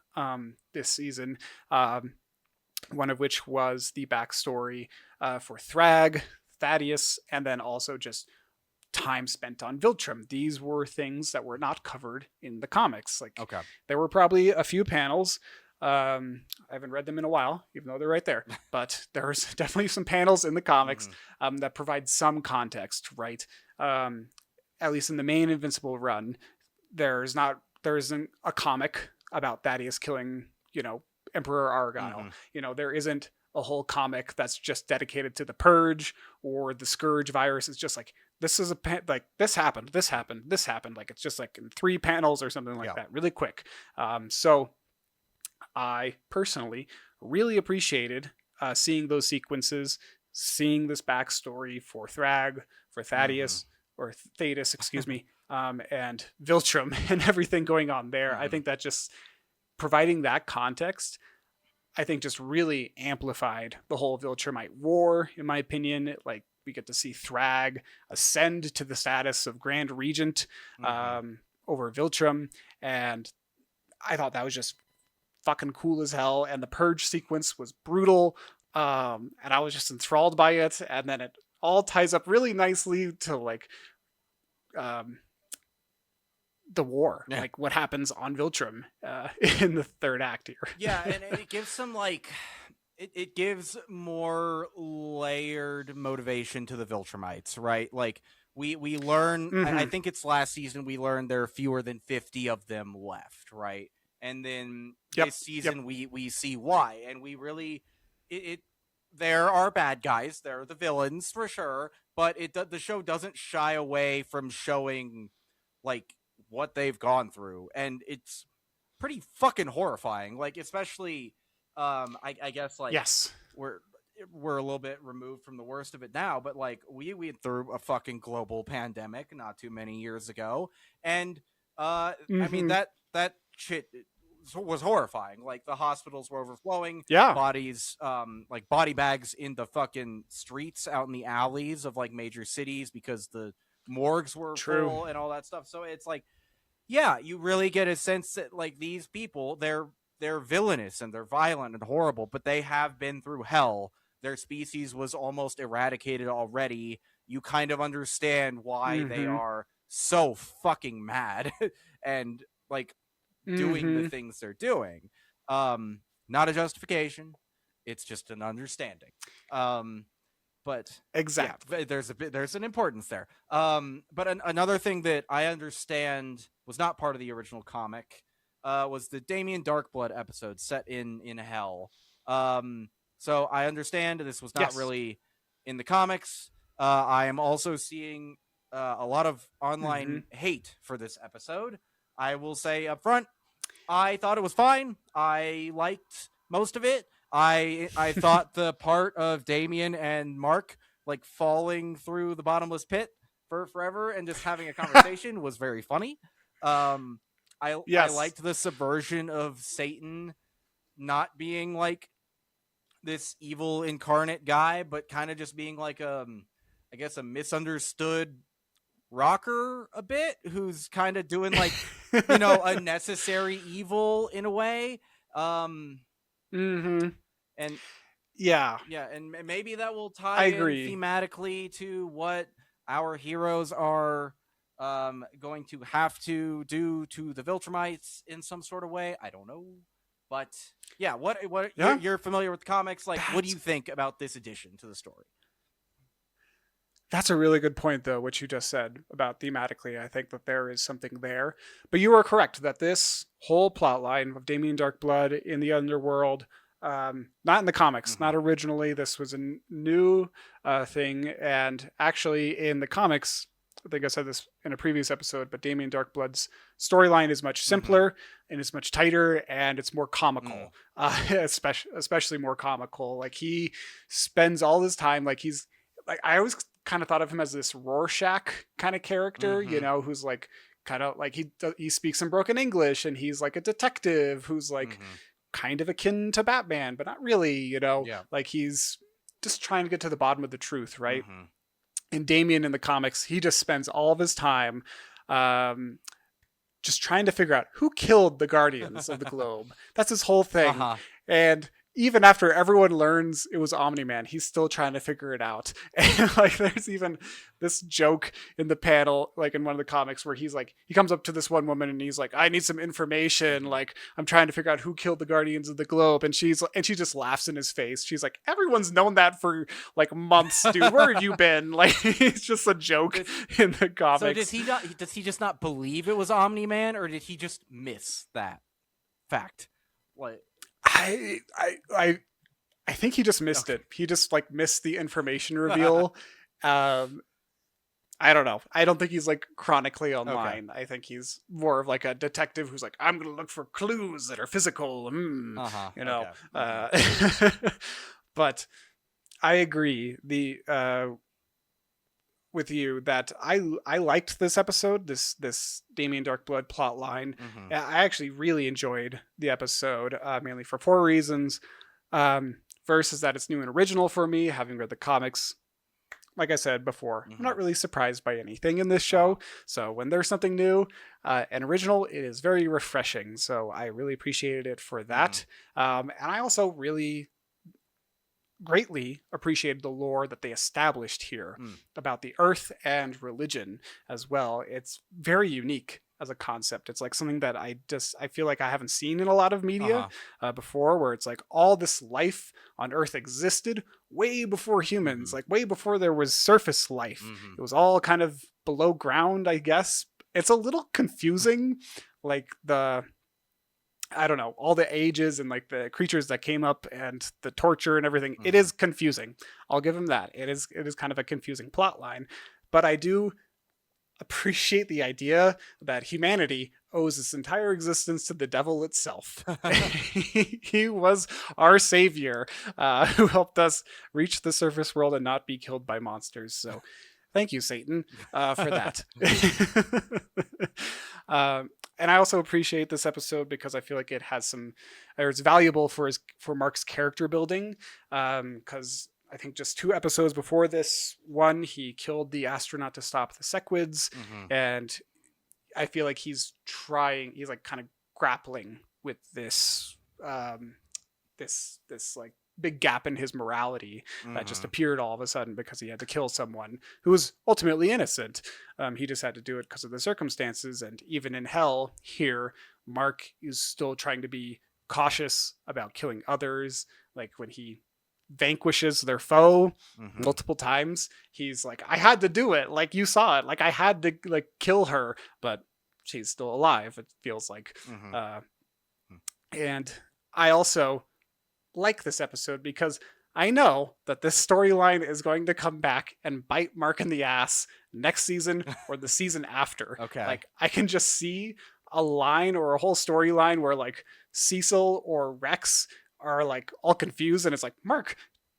this season. One of which was the backstory for Thrag, Thaddeus, and then also just time spent on Viltrum. These were things that were not covered in the comics. Like, there were probably a few panels. I haven't read them in a while, even though they're right there. But there's definitely some panels in the comics that provide some context, right? At least in the main Invincible run, there isn't a comic about Thaddeus killing, Emperor Argyle. There isn't a whole comic that's just dedicated to the Purge or the Scourge virus. It's just like, this is this happened. Like, it's just like in 3 panels or something like that, really quick. So I personally really appreciated seeing those sequences, seeing this backstory for Thrag, for Thaddeus, or Thaddeus, excuse me, and Viltrum and everything going on there. I think that just providing that context, I think just really amplified the whole Viltrumite war, in my opinion. Like, we get to see Thrag ascend to the status of Grand Regent over Viltrum, and I thought that was just fucking cool as hell. And the Purge sequence was brutal, and I was just enthralled by it. And then it all ties up really nicely to like the war, like what happens on Viltrum in the 3rd act here. Yeah, and it gives some like it gives more layered motivation to the Viltrumites, right? Like we learn, I think it's last season we learned there are fewer than 50 of them left, right? And then this season we see why, and we really there are bad guys, there are the villains for sure, but the show doesn't shy away from showing like what they've gone through, and it's pretty fucking horrifying. Like, especially I guess like we're a little bit removed from the worst of it now, but like we went through a fucking global pandemic not too many years ago, and I mean that shit was horrifying. Like, the hospitals were overflowing, bodies, like body bags in the fucking streets out in the alleys of like major cities because the morgues were full and all that stuff. So it's like, yeah, you really get a sense that like these people, they're villainous and they're violent and horrible, but they have been through hell. Their species was almost eradicated already. You kind of understand why they are so fucking mad and like doing the things they're doing. Not a justification, it's just an understanding. But exactly, there's an importance there. But another thing that I understand was not part of the original comic was the Damien Darkblood episode set in hell. So I understand this was not really in the comics. I am also seeing a lot of online hate for this episode. I will say up front, I thought it was fine. I liked most of it. I thought the part of Damien and Mark like falling through the bottomless pit for forever and just having a conversation was very funny. I Yes. liked the subversion of Satan not being like this evil incarnate guy, but kind of just being like I guess a misunderstood rocker a bit who's kind of doing like a necessary evil in a way. Mm-hmm. And Yeah, yeah, and maybe that will tie I in agree. thematically to what our heroes are going to have to do to the Viltrumites in some sort of way. I don't know, but yeah, what Yeah, you're familiar with the comics? Like, what do that's you think about this addition to the story? that's a really good point, though, what you just said about thematically. I think that there is something there, but you are correct that this whole plot line of Damien Darkblood in the underworld, not in the comics, Mm-hmm. not originally. This was a new thing, and actually in the comics, I think I said this in a previous episode, but Damien Darkblood's storyline is much Mm-hmm. simpler and it's much tighter and it's more Mm. comical, especially more comical. Like he spends all his time like he's like I always kind of thought of him as this Rorschach kind of character, Mm-hmm. who's like kind of like he speaks in broken English and he's like a detective who's like Mm-hmm. kind of akin to Batman, but not really, Yeah. like he's just trying to get to the bottom of the truth, right? Mm-hmm. And Damien in the comics, he just spends all of his time um, just trying to figure out who killed the Guardians of the Globe. That's his whole thing. Uh-huh. And even after everyone learns it was Omni-Man, he's still trying to figure it out. And like there's even this joke in the panel, like in one of the comics, where he's like, he comes up to this one woman and he's like, I need some information. Mm-hmm. Like, I'm trying to figure out who killed the Guardians of the Globe. And she just laughs in his face. She's like, everyone's known that for like months, dude. Where have you been? Like, it's just a joke in the comics. So does he just not believe it was Omni-Man, or did he just miss that fact? Like, I I I think he just missed okay. it. He just like missed the information reveal. um I don't know. I don't think he's like chronically Okay. online. I think he's more of like a detective who's like, I'm gonna look for clues that are physical. Uh-huh. You know. Okay. Mm-hmm. But I agree. The with you that I liked this episode, this Damien Darkblood plot line. Mm-hmm. I actually really enjoyed the episode, mainly for four reasons. First is that it's new and original for me, having read the comics. Like I said before, I'm Mm-hmm. not really surprised by anything in this Uh-huh. show. So when there's something new and original, it is very refreshing. So I really appreciated it for that. And I also really greatly appreciated the lore that they established here Mm. about the earth and religion as well. It's very unique as a concept. It's like something that I feel like I haven't seen in a lot of media Uh-huh. before, where it's like all this life on earth existed way before humans, Mm-hmm. like way before there was surface life. Mm-hmm. It was all kind of below ground, I guess. It's a little confusing, like the I don't know, all the ages and like the creatures that came up and the torture and everything. It Mm-hmm. is confusing. I'll give him that. It is kind of a confusing plot line, but I do appreciate the idea that humanity owes its entire existence to the devil itself. He was our savior, who helped us reach the surface world and not be killed by monsters. So thank you, Satan, for that. And I also appreciate this episode because I feel like it has or it's valuable for Mark's character building. Because I think just 2 episodes before this one, he killed the astronaut to stop the Sequids, Mm-hmm. and I feel like he's like kind of grappling with this like big gap in his morality that just Mm-hmm. appeared all of a sudden because he had to kill someone who was ultimately innocent. He just had to do it because of the circumstances. And even in hell here, Mark is still trying to be cautious about killing others. Like when he vanquishes their foe Mm-hmm. multiple times, he's like, I had to do it. Like you saw it. Like I had to like kill her, but she's still alive. It feels like. Mm-hmm. And I also like this episode because I know that this storyline is going to come back and bite Mark in the ass next season or the season after. Okay. Like I can just see a line or a whole storyline where like Cecil or Rex are like all confused and it's like, Mark,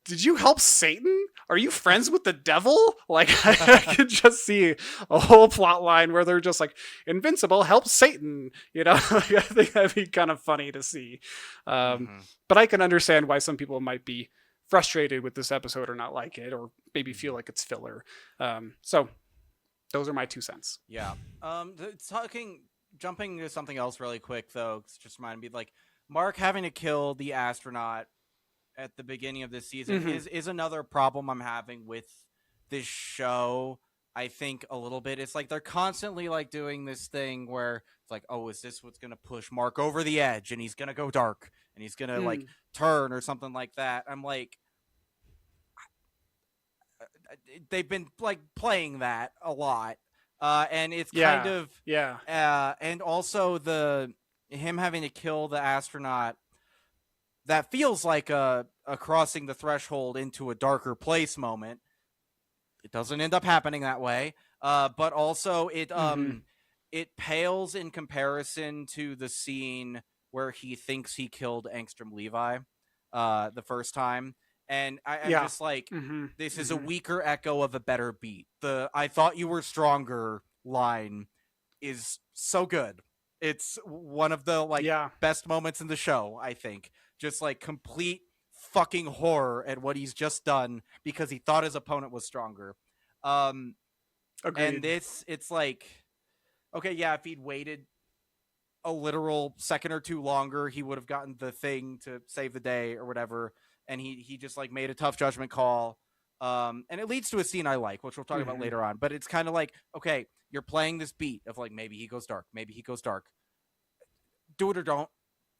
did you help Satan? Are you friends with the devil? Like, I could just see a whole plot line where they're just like, Invincible helps Satan. Like, I think that'd be kind of funny to see. Mm-hmm. But I can understand why some people might be frustrated with this episode or not like it, or maybe feel like it's filler. So those are my 2 cents. Yeah. Jumping to something else really quick though, 'cause it just reminded me, like, Mark having to kill the astronaut at the beginning of this season is another problem I'm having with this show. I think a little bit. It's like they're constantly like doing this thing where it's like, oh, is this what's gonna push Mark over the edge and he's gonna go dark and he's gonna like turn or something like that. I'm like, they've been like playing that a lot. And it's kind of and also him having to kill the astronaut, that feels like a crossing the threshold into a darker place moment. It doesn't end up happening that way, but also it pales in comparison to the scene where he thinks he killed Angstrom Levi the first time. And I'm just like, this is a weaker echo of a better beat. The "I thought you were stronger" line is so good. It's one of the best moments in the show, I think. Just like complete fucking horror at what he's just done because he thought his opponent was stronger. Agreed. And it's like, okay, yeah, if he'd waited a literal second or two longer, he would have gotten the thing to save the day or whatever. And he just like made a tough judgment call. And it leads to a scene I like, which we'll talk about later on. But it's kind of like, okay, you're playing this beat of like, maybe he goes dark. Maybe he goes dark. Do it or don't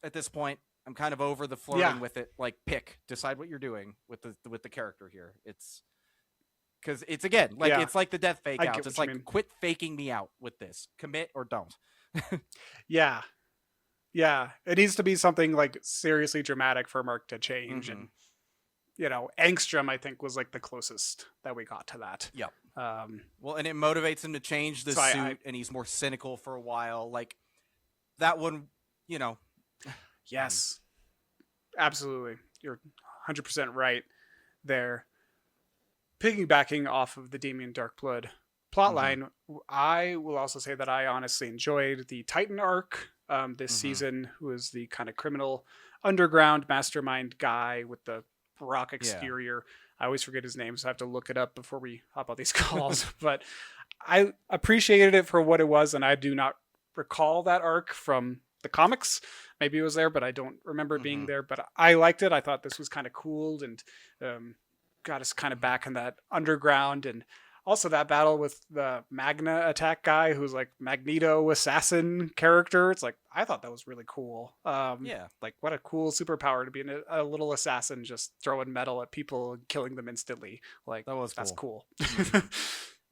at this point. I'm kind of over the flirting with it. Like, decide what you're doing with the character here. It's because it's, again, like, it's like the death fake outs. It's like, quit faking me out with this. Commit or don't. Yeah. It needs to be something like seriously dramatic for Mark to change. And, Angstrom, I think, was like the closest that we got to that. Yep. Well, and it motivates him to change the suit, and he's more cynical for a while. Like, that one, Yes, absolutely. You're 100% right there. Piggybacking off of the Damien Darkblood plotline, I will also say that I honestly enjoyed the Titan arc this season, who is the kind of criminal underground mastermind guy with the rock exterior. I always forget his name, so I have to look it up before we hop on these calls. But I appreciated it for what it was, and I do not recall that arc from the comics. Maybe it was there, but I don't remember it being there. But I liked it. I thought this was kind of cool and got us kind of back in that underground. And also that battle with the Magna attack guy, who's like Magneto assassin character. It's like, I thought that was really cool. Like, what a cool superpower to be a little assassin just throwing metal at people and killing them instantly. Like, that's cool.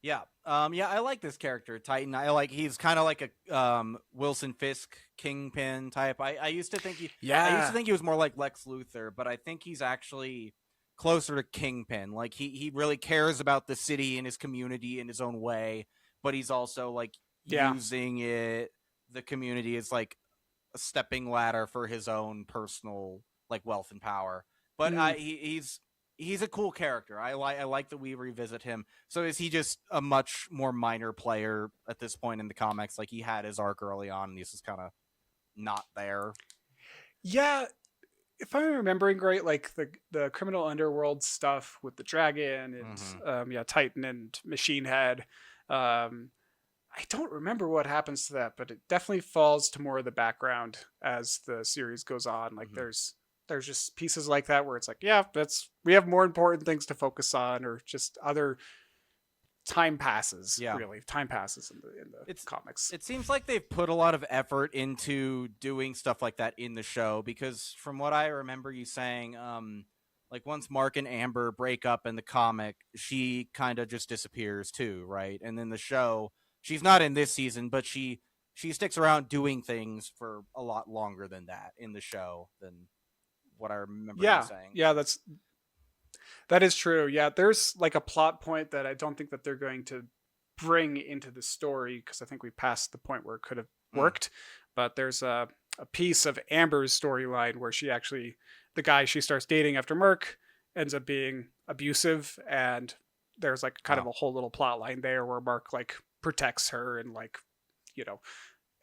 Yeah. I like this character, Titan. He's kind of like a Wilson Fisk Kingpin type. I used to think he was more like Lex Luthor, but I think he's actually closer to Kingpin. Like, he really cares about the city and his community in his own way, but he's also like using the community as like a stepping ladder for his own personal like wealth and power. But he's a cool character. I like that we revisit him. So is he just a much more minor player at this point in the comics? Like, he had his arc early on, and he's just kind of not there. Yeah, if I'm remembering right, like the criminal underworld stuff with the dragon and Titan and Machine Head. I don't remember what happens to that, but it definitely falls to more of the background as the series goes on. Like there's just pieces like that where it's like, we have more important things to focus on, or just other time passes. Really, time passes in the comics. It seems like they've put a lot of effort into doing stuff like that in the show, because from what I remember you saying, like once Mark and Amber break up in the comic, she kind of just disappears too, right? And then the show, she's not in this season, but she sticks around doing things for a lot longer than that in the show than what I remember you saying. Yeah, that is true. Yeah, there's like a plot point that I don't think that they're going to bring into the story, because I think we passed the point where it could have worked. But there's a piece of Amber's storyline where she actually, the guy she starts dating after Merc, ends up being abusive, and there's like kind of Oh, a whole little plot line there where Mark like protects her and like, you know,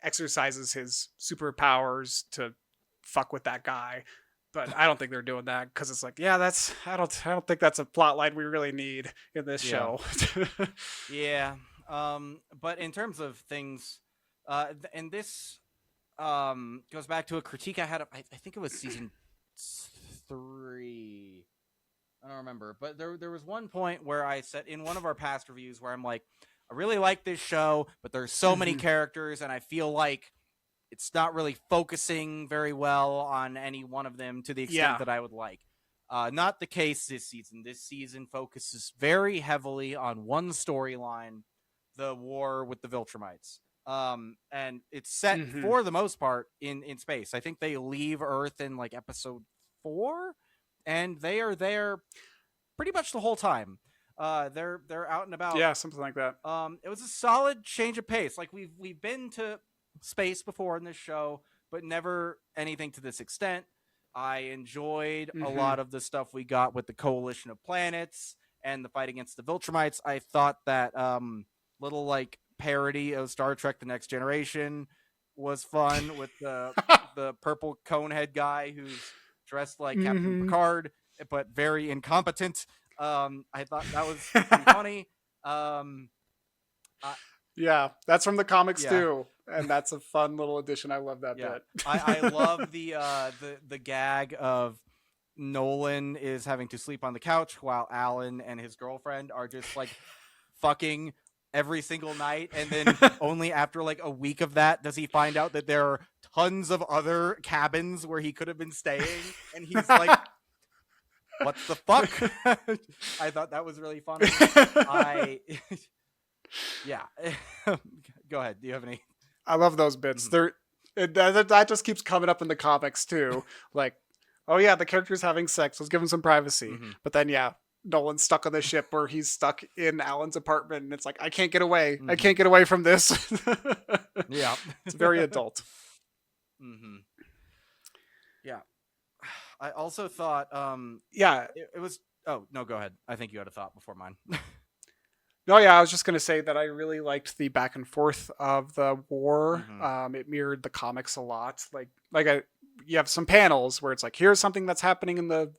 exercises his superpowers to fuck with that guy. But I don't think they're doing that because it's like, yeah, that's I don't think that's a plot line we really need in this yeah. show. Yeah. But in terms of things, and this goes back to a critique I had. I think it was season 3. I don't remember, but there was one point where I said in one of our past reviews where I'm like, I really like this show, but there's so many Mhm. characters, and I feel like it's not really focusing very well on any one of them to the extent Yeah. that I would like. Not the case this season. This season focuses very heavily on one storyline, the war with the Viltrumites. And it's set Hmm. for the most part in space. I think they leave Earth in like episode 4, and they are there pretty much the whole time. They're out and about. Yeah, something like that. It was a solid change of pace. Like we've been to space before in this show, but never anything to this extent. I enjoyed a Hmm. lot of the stuff we got with the coalition of planets and the fight against the Viltrumites. I thought that little like parody of Star Trek: The Next Generation was fun with the purple conehead guy who's dressed like Captain Hmm. Picard but very incompetent. I thought that was pretty funny. Um, I, Yeah, that's from the comics yeah, too, and that's a fun little addition. I love that yeah. bit. I love the gag of Nolan is having to sleep on the couch while Alan and his girlfriend are just like fucking every single night, and then only after like a week of that does he find out that there are tons of other cabins where he could have been staying, and he's like, "What the fuck?" I thought that was really funny. I yeah. Go ahead. Do you have any? I love those bits. Mhm. That just keeps coming up in the comics too. Like, oh yeah, the character's having sex. Let's give him some privacy. Mhm. But then yeah, Nolan's stuck on the ship where he's stuck in Alan's apartment, and it's like I can't get away. I Mhm. can't get away from this. Yeah. It's very adult. Mhm. Yeah. I also thought Yeah. it was. Oh no, go ahead. I think you had a thought before mine. No, yeah, I was just gonna say that I really liked the back and forth of the war. Mhm. It mirrored the comics a lot. You have some panels where it's like, here's something that's happening in the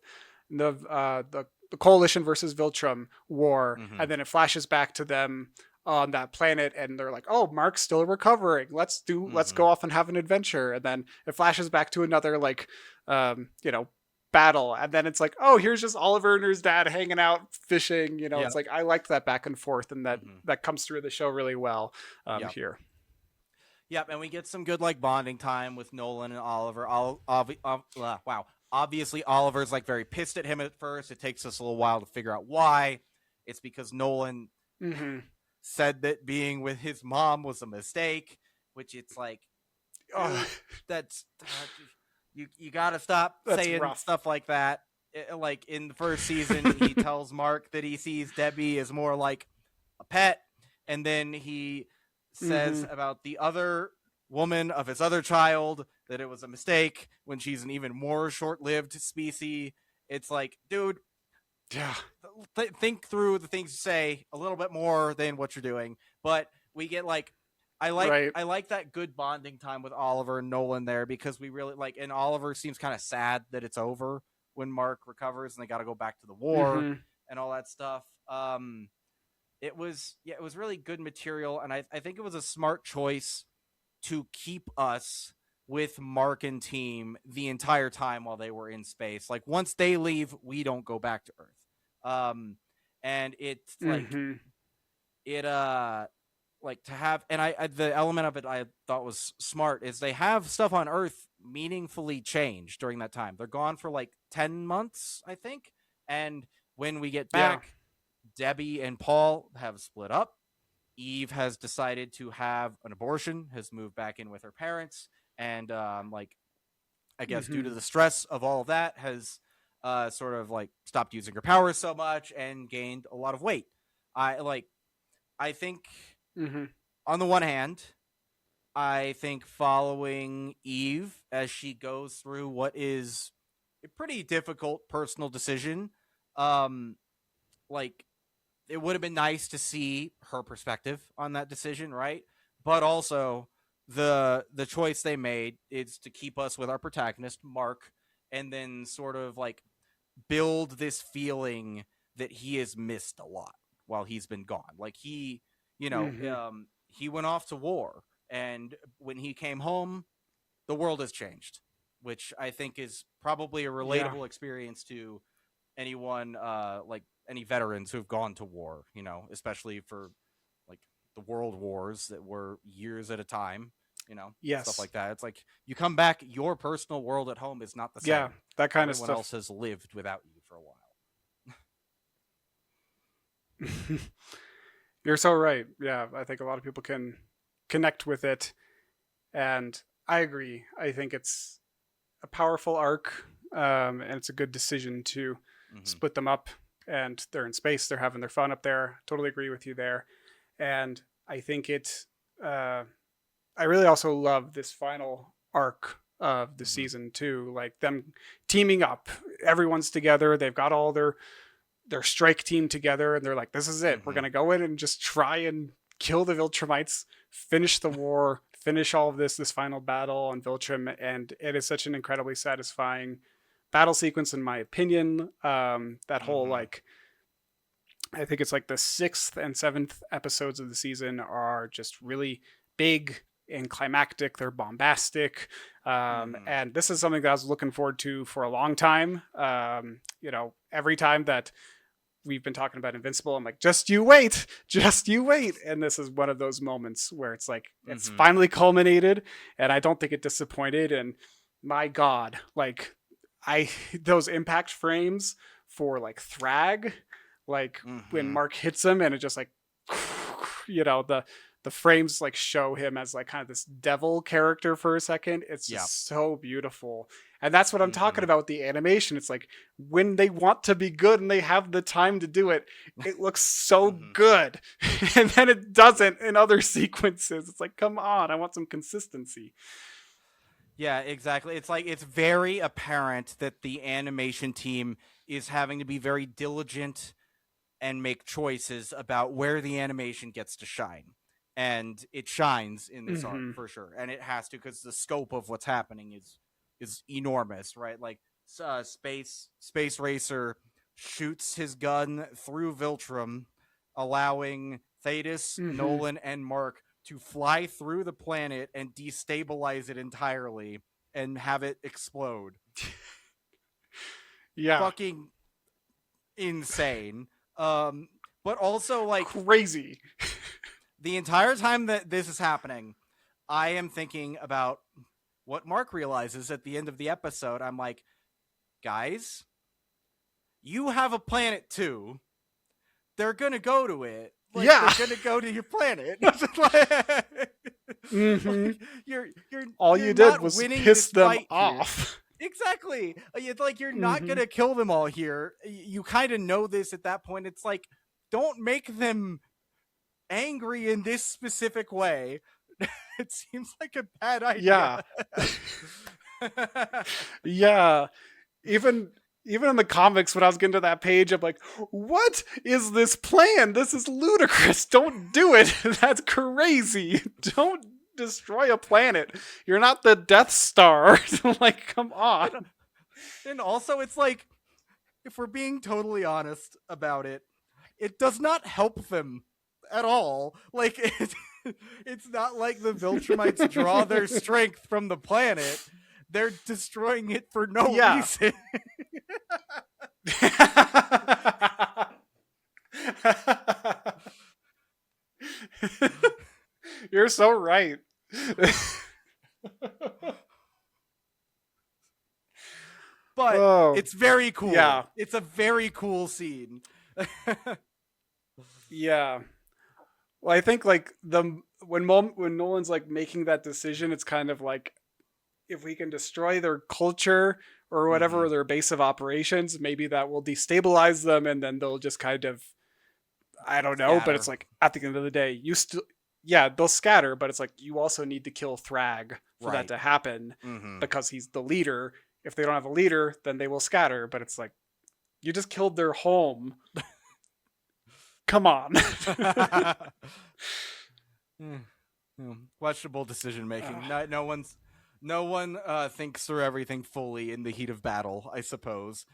coalition versus Viltrum war, Mhm. and then it flashes back to them on that planet, and they're like, oh, Mark's still recovering. Let's Mhm. go off and have an adventure, and then it flashes back to another like, you know, battle, and then it's like, oh, here's just Oliver and his dad hanging out fishing. Yeah. It's like I liked that back and forth, and that Mhm. that comes through the show really well Yep. here. Yep. And we get some good like bonding time with Nolan and Oliver. Wow. Obviously, Oliver's like very pissed at him at first. It takes us a little while to figure out why. It's because Nolan Hmm. said that being with his mom was a mistake, which it's like, Oh, dude, that's you got to stop that's saying rough. stuff like that. Like in the first season, he tells Mark that he sees Debbie as more like a pet, and then he Hmm. says about the other woman of his other child that it was a mistake when she's an even more short-lived species. It's like, dude, Yeah. think through the things you say a little bit more than what you're doing. But we get like, Right. I like that good bonding time with Oliver and Nolan there, because we really like, and Oliver seems kind of sad that it's over when Mark recovers and they got to go back to the war Hmm. and all that stuff. It was really good material, and I think it was a smart choice to keep us with Mark and team the entire time while they were in space. Like once they leave, we don't go back to Earth. And it's like Hmm. it like to have, and I the element of it I thought was smart is they have stuff on Earth meaningfully change during that time. They're gone for like 10 months, I think. And when we get Yeah. back, Debbie and Paul have split up. Eve has decided to have an abortion, has moved back in with her parents, and like I guess due to Hmm. the stress of all of that, has sort of like stopped using her powers so much and gained a lot of weight. I like I think Hmm. on the one hand, I think following Eve as she goes through what is a pretty difficult personal decision Um, like it would have been nice to see her perspective on that decision, right? But also the choice they made is to keep us with our protagonist Mark, and then sort of like build this feeling that he has missed a lot while he's been gone. Like Hmm. he went off to war, and when he came home, the world has changed, which I think is probably a Yeah. relatable experience to anyone, like any veterans who've gone to war, especially for like the world wars that were years at a time, stuff Yes. like that. It's like you come back, your personal world at home is not the Yeah. same. That kind of Everyone else stuff. has lived without you for a while. You're so right. Yeah, I think a lot of people can connect with it, and I agree. I think it's a powerful arc, and it's a good decision to Hmm. split them up. And they're in space; they're having their fun up there. Totally agree with you there. And I think it. Uh, I really also love this final arc of the Hmm. season too. Like them teaming up. Everyone's together. They've got all their strike team together, and they're like, "This is it. We're Hmm. gonna go in and just try and kill the Viltrumites, finish the war, finish all of this final battle on Viltrum." And it is such an incredibly satisfying battle sequence, in my opinion. That whole Hmm. like, I think it's like the 6th and 7th episodes of the season are just really big and climactic. They're bombastic. Hmm. And this is something that I was looking forward to for a long time. Every time that we've been talking about Invincible, I'm like, just you wait, just you wait. And this is one of those moments where it's like, it's Hmm. finally culminated, and I don't think it disappointed. And my God, like, those impact frames for like Thrag, like when Hmm. Mark hits him and it just like, the frames like show him as like kind of this devil character for a second. It's Yeah. just so beautiful. And that's what I'm talking Hmm. about with the animation. It's like when they want to be good and they have the time to do it, it looks so Hmm. good. And then it doesn't in other sequences. It's like, come on, I want some consistency. Yeah, exactly. It's like it's very apparent that the animation team is having to be very diligent and make choices about where the animation gets to shine. And it shines in this arc Hmm. for sure. And it has to because the scope of what's happening is enormous, right? Like Space Racer shoots his gun through Viltrum, allowing Thetis, Hmm. Nolan, and Mark to fly through the planet and destabilize it entirely and have it explode. Yeah, Fucking insane. Um, but also like crazy. the entire time that this is happening, I am thinking about what Mark realizes at the end of the episode. I'm like, guys, you have a planet too. They're gonna go to it. Like they're Yeah. gonna go to your planet. Hmm. Like you're All you're you did not was winning piss this them fight here. off. Exactly. It's like you're not Hmm. gonna kill them all here. You kind of know this at that point. It's like don't make them angry in this specific way. It seems like a bad idea. Yeah. Yeah. Even even in the comics, when I was getting to that page, I'm like, what is this plan? This is ludicrous. Don't do it. That's crazy. Don't destroy a planet. You're not the Death Star. Like, come on. and, and also, it's like, if we're being totally honest about it, it does not help them at all. Like, it's not like the Viltrumites draw their strength from the planet. They're destroying it for no Yeah. reason. You're so right. But Oh, it's very cool. yeah. It's a very cool scene. Yeah. Well, I think like when Nolan's like making that decision, it's kind of like if we can destroy their culture or Hmm. whatever their base of operations, maybe that will destabilize them, and then they'll just kind of, I don't know, but it's Scatter. like at the end of the day, you still, yeah, they'll scatter, but it's like you also need to kill Thrag for that Right. to happen Hmm. because he's the leader. If they don't have a leader, then they will scatter. But it's like You just killed their home. Come on. Questionable decision making. No one thinks through everything fully in the heat of battle, I suppose.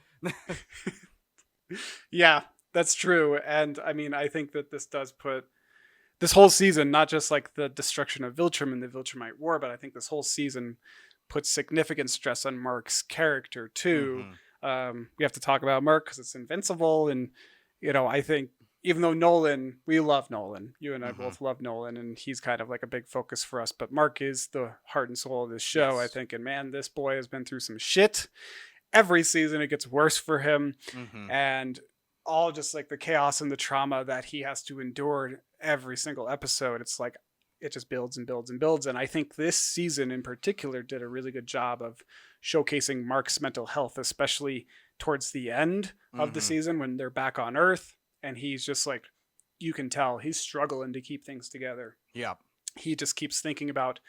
Yeah, that's true. And I mean, I think that this does put this whole season, not just like the destruction of Viltrum and the Viltrumite War, but I think this whole season puts significant stress on Mark's character too. We have to talk about Mark because it's Invincible, and I think even though we love Nolan, you and I both love Nolan, and he's kind of like a big focus for us. But Mark is the heart and soul of this show, Yes. I think. And man, this boy has been through some shit. Every season, it gets worse for him, and all just like the chaos and the trauma that he has to endure every single episode. It's like it just builds and builds and builds. And I think this season in particular did a really good job of showcasing Mark's mental health, especially towards the end of the season when they're back on Earth. And he's just like, you can tell he's struggling to keep things together. Yeah. He just keeps thinking about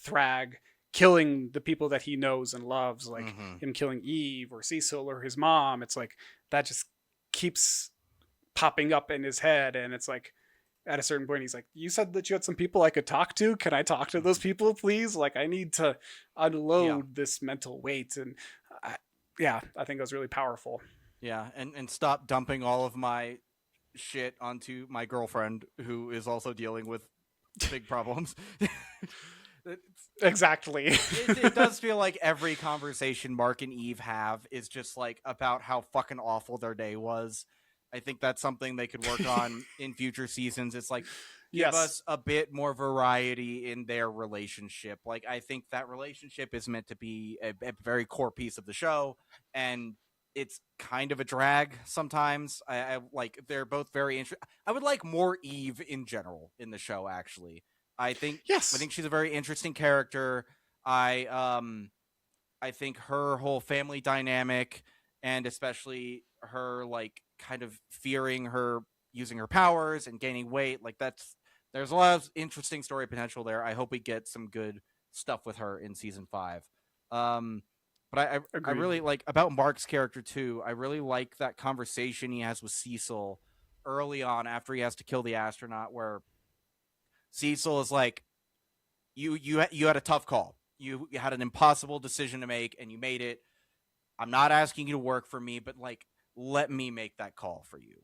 Thrag killing the people that he knows and loves, like him killing Eve or Cecil or his mom. It's like that just keeps popping up in his head. And it's like, at a certain point, he's like, you said that you had some people I could talk to. Can I talk to those people, please? Like, I need to unload this mental weight. And I think it was really powerful. Yeah. And stop dumping all of my shit onto my girlfriend, who is also dealing with big problems. Exactly. It does feel like every conversation Mark and Eve have is just like about how fucking awful their day was. I think that's something they could work on in future seasons. It's like, give us a bit more variety in their relationship. Like, I think that relationship is meant to be a very core piece of the show, and it's kind of a drag sometimes. I like, they're both very interesting. I would like more Eve in general in the show, actually. I think she's a very interesting character. I think her whole family dynamic, and especially her like kind of fearing her using her powers and gaining weight, like there's a lot of interesting story potential there. I hope we get some good stuff with her in season 5. But I really like about Mark's character too. I really like that conversation he has with Cecil early on after he has to kill the astronaut, where Cecil is like, you had a tough call. You had an impossible decision to make, and you made it. I'm not asking you to work for me, but like, let me make that call for you.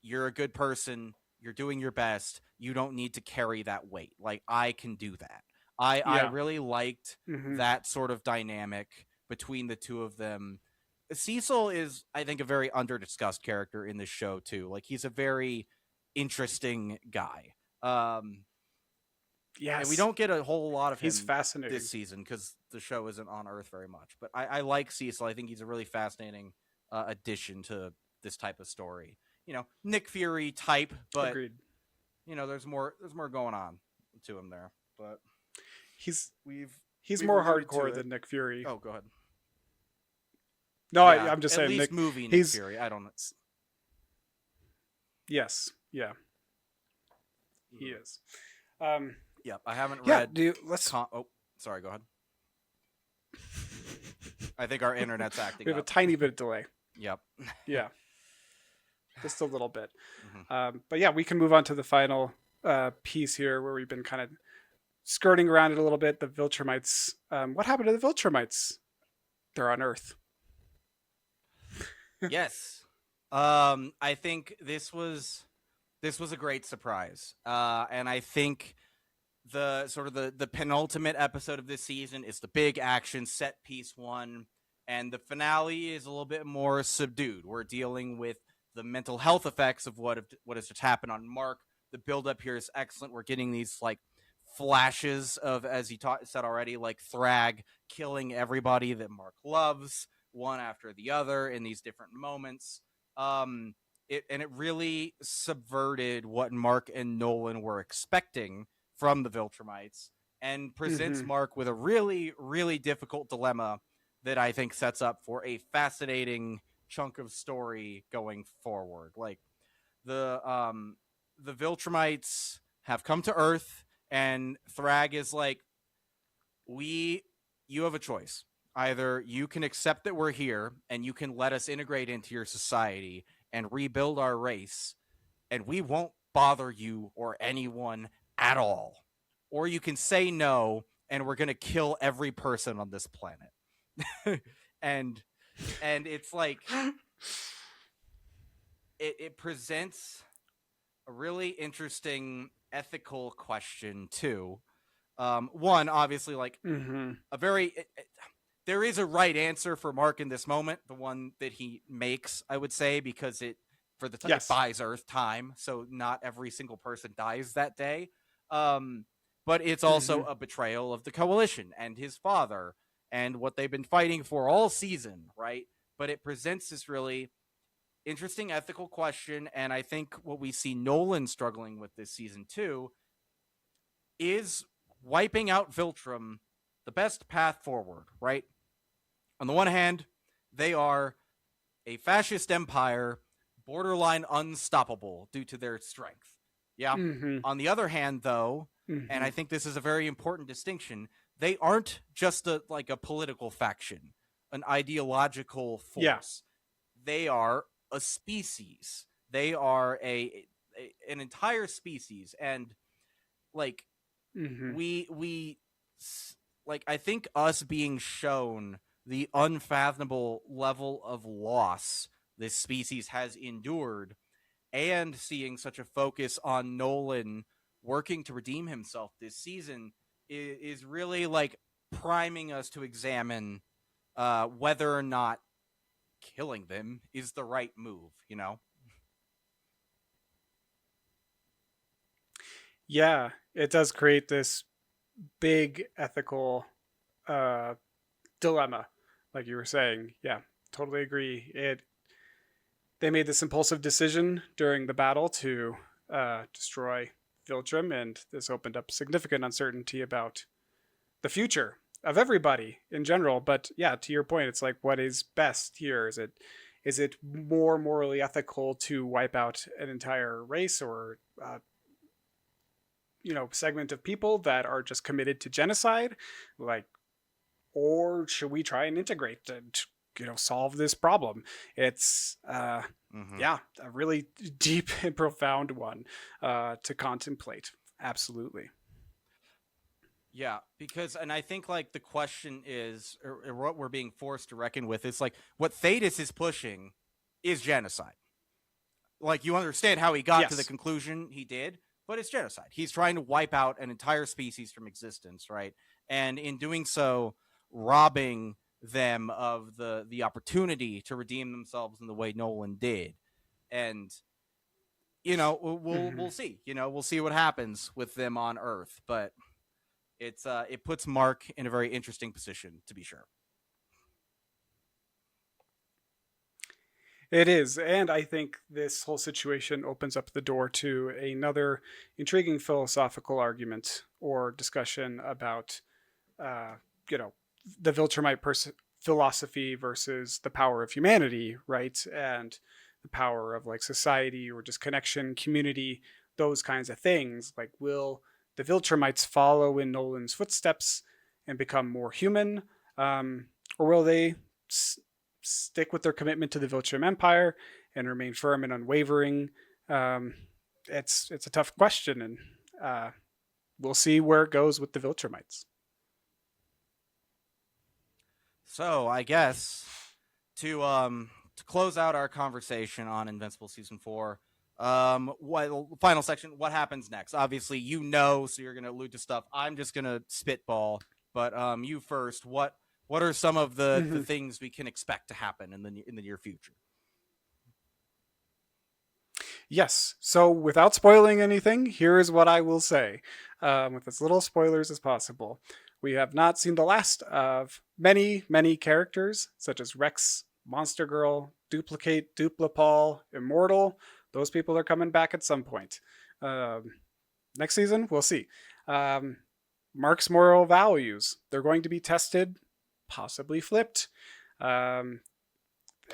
You're a good person. You're doing your best. You don't need to carry that weight. Like, I can do that. I really liked that sort of dynamic between the two of them. Cecil is, I think, a very under-discussed character in this show too. Like, he's a very interesting guy. Yes. And we don't get a whole lot of him fascinating this season because the show isn't on Earth very much. But I like Cecil. I think he's a really fascinating addition to this type of story. Nick Fury type, but agreed. There's more going on to him there. But he's we've more hardcore than Nick Fury. Oh, go ahead. No, yeah, I'm just saying. Nick Fury. I don't know. Yes. Yeah. He is. Yeah, I haven't read. Let's. Sorry. Go ahead. I think our internet's acting. We have a tiny bit of delay. Yep. Yeah. Just a little bit. But yeah, we can move on to the final piece here, where we've been kind of skirting around it a little bit. The Viltrumites. What happened to the Viltrumites? They're on Earth. Yes. I think this was a great surprise. And I think the penultimate episode of this season is the big action set piece one, and the finale is a little bit more subdued. We're dealing with the mental health effects of what has just happened on Mark. The buildup here is excellent. We're getting these like flashes of, as he said already, like Thrag killing everybody that Mark loves, one after the other in these different moments. It really subverted what Mark and Nolan were expecting from the Viltrumites, and presents Mark with a really, really difficult dilemma that I think sets up for a fascinating chunk of story going forward. Like, the Viltrumites have come to Earth, and Thrag is like, you have a choice. Either you can accept that we're here and you can let us integrate into your society and rebuild our race, and we won't bother you or anyone at all. Or you can say no and we're going to kill every person on this planet. and it's like it presents a really interesting ethical question too. One, obviously, like Mm-hmm. a very there is a right answer for Mark in this moment, the one that he makes, I would say, because it it Yes. buys Earth time, so not every single person dies that day. Um, but it's also Mm-hmm. a betrayal of the coalition and his father and what they've been fighting for all season, right? But it presents this really interesting ethical question, and I think what we see Nolan struggling with this season too is wiping out Viltrum the best path forward, right? On the one hand, they are a fascist empire, borderline unstoppable due to their strength. Yeah. Mm-hmm. On the other hand, though, and Mm-hmm. I think this is a very important distinction, they aren't just like a political faction, an ideological Yeah. force. They are a species. They are an entire species, and like Mm-hmm. we like I think us being shown the unfathomable level of loss this species has endured, and seeing such a focus on Nolan working to redeem himself this season is really like priming us to examine whether or not killing them is the right move, you know? Yeah, it does create this big ethical uh, dilemma, like you were saying. Yeah, totally agree. They made this impulsive decision during the battle to destroy Viltrum, and this opened up significant uncertainty about the future of everybody in general. But yeah, to your point, it's like, what is best here? Is it more morally ethical to wipe out an entire race or segment of people that are just committed to genocide, like, or should we try and integrate and solve this problem? It's Mm-hmm. yeah, a really deep and profound one to contemplate. Absolutely. Yeah, because, and I think like the question is, or what we're being forced to reckon with is like what Thetis is pushing is genocide. Like you understand how he got to the Yes. conclusion he did, but it's genocide. He's trying to wipe out an entire species from existence, right? And in doing so, robbing them of the opportunity to redeem themselves in the way Nolan did. And Mhm. we'll see. We'll see what happens with them on Earth, but it puts Mark in a very interesting position, to be sure. It is, and I think this whole situation opens up the door to another intriguing philosophical argument or discussion about, uh, you know, the Viltrumite philosophy versus the power of humanity, right? And the power of like society or just connection, community, those kinds of things. Like, will the Viltrumites follow in Nolan's footsteps and become more human, or will they stick with their commitment to the Viltrum Empire and remain firm and unwavering? Um, it's a tough question, and we'll see where it goes with the Viltrumites. So I guess to close out our conversation on Invincible season 4, what final section? What happens next? Obviously, so you're gonna allude to stuff. I'm just gonna spitball, but you first. What are some of the Mm-hmm. things we can expect to happen in the near future? Yes. So, without spoiling anything, here is what I will say, with as little spoilers as possible. We have not seen the last of many, many characters, such as Rex, Monster Girl, Duplicate, Duplapol, Immortal. Those people are coming back at some point. Um, Next season, we'll see. Um, Mark's moral values, they're going to be tested, possibly flipped. Um,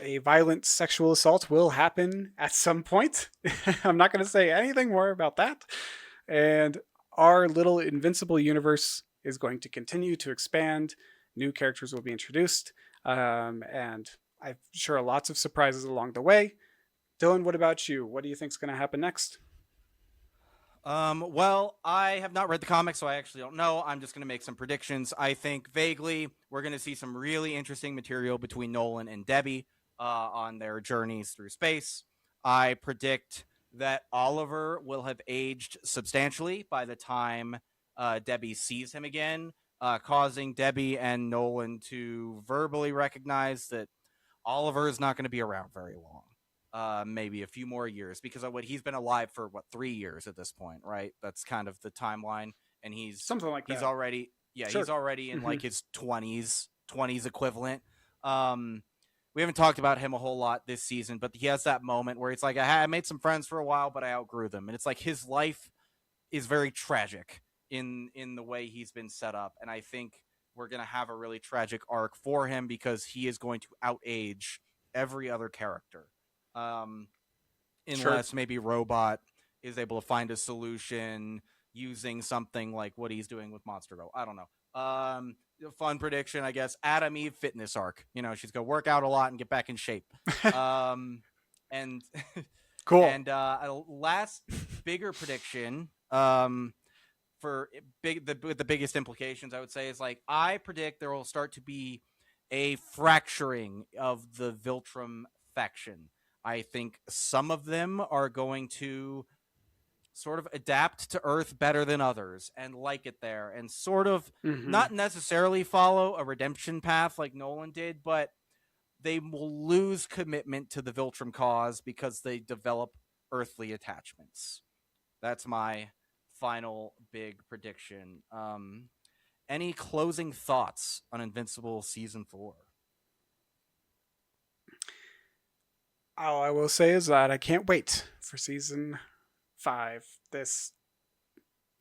a violent sexual assault will happen at some point. I'm not going to say anything more about that. And our little Invincible universe is going to continue to expand new characters will be introduced, and I'm sure lots of surprises along the way. Dylan, what about you? What do you think is going to happen next? Well, I have not read the comics, so I actually don't know. I'm just going to make some predictions. I think vaguely we're going to see some really interesting material between Nolan and Debbie on their journeys through space. I predict that Oliver will have aged substantially by the time Debbie sees him again, causing Debbie and Nolan to verbally recognize that Oliver is not going to be around very long. Maybe a few more years because of what he's been alive for 3 years at this point, right? That's kind of the timeline, and Something like he's that. already Sure. he's already in Hmm. like his twenties equivalent. Um, we haven't talked about him a whole lot this season, but he has that moment where it's like I made some friends for a while, but I outgrew them, and it's like his life is very tragic in the way he's been set up, and I think we're gonna have a really tragic arc for him because he is going to outage every other character. Um, Sure. unless maybe Robot is able to find a solution using something like what he's doing with Monster Girl. I don't know. Fun prediction, I guess. Adam Eve fitness arc. She's gonna work out a lot and get back in shape. Um, and Cool. and a last bigger prediction. For the biggest implications, I would say is like I predict there will start to be a fracturing of the Viltrum faction. I think some of them are going to sort of adapt to Earth better than others and like it there and sort of Hmm. not necessarily follow a redemption path like Nolan did, but they will lose commitment to the Viltrum cause because they develop earthly attachments. That's my final big prediction. Any closing thoughts on Invincible season 4? All I will say is that I can't wait for season 5.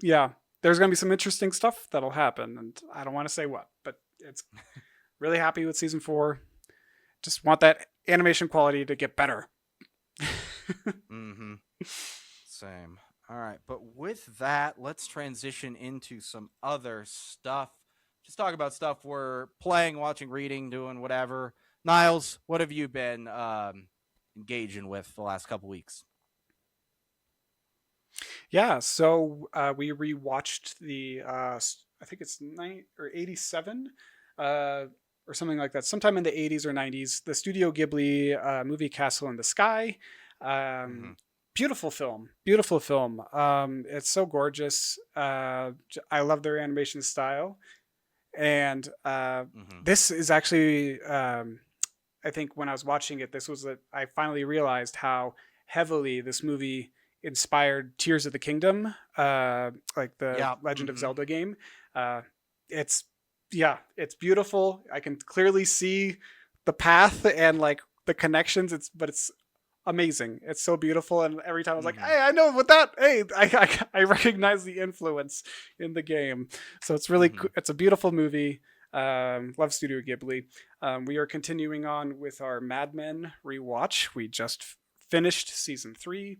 Yeah, there's going to be some interesting stuff that'll happen, and I don't want to say what, but it's really happy with season 4. Just want that animation quality to get better. Mm-hmm. Same. All right, but with that, let's transition into some other stuff. Just talk about stuff we're playing, watching, reading, doing whatever. Niles, what have you been engaging with the last couple weeks? Yeah, so we rewatched I think it's 87, uh, or something like that, sometime in the 80s or 90s, the Studio Ghibli movie Castle in the Sky. Mm-hmm. Um, Beautiful film, beautiful film. It's so gorgeous. I love their animation style, and Mm-hmm. this is actually, I think when I was watching it, I finally realized how heavily this movie inspired Tears of the Kingdom, like the Yeah. Legend of Mm-hmm. Zelda game. Uh, it's Yeah, it's beautiful. I can clearly see the path and like the connections. It's amazing. It's so beautiful, and every time I was like, Mm-hmm. "Hey, I know what that. Hey, I recognize the influence in the game." So Mm-hmm. it's a beautiful movie. Love Studio Ghibli. We are continuing on with our Mad Men rewatch. We just finished season 3.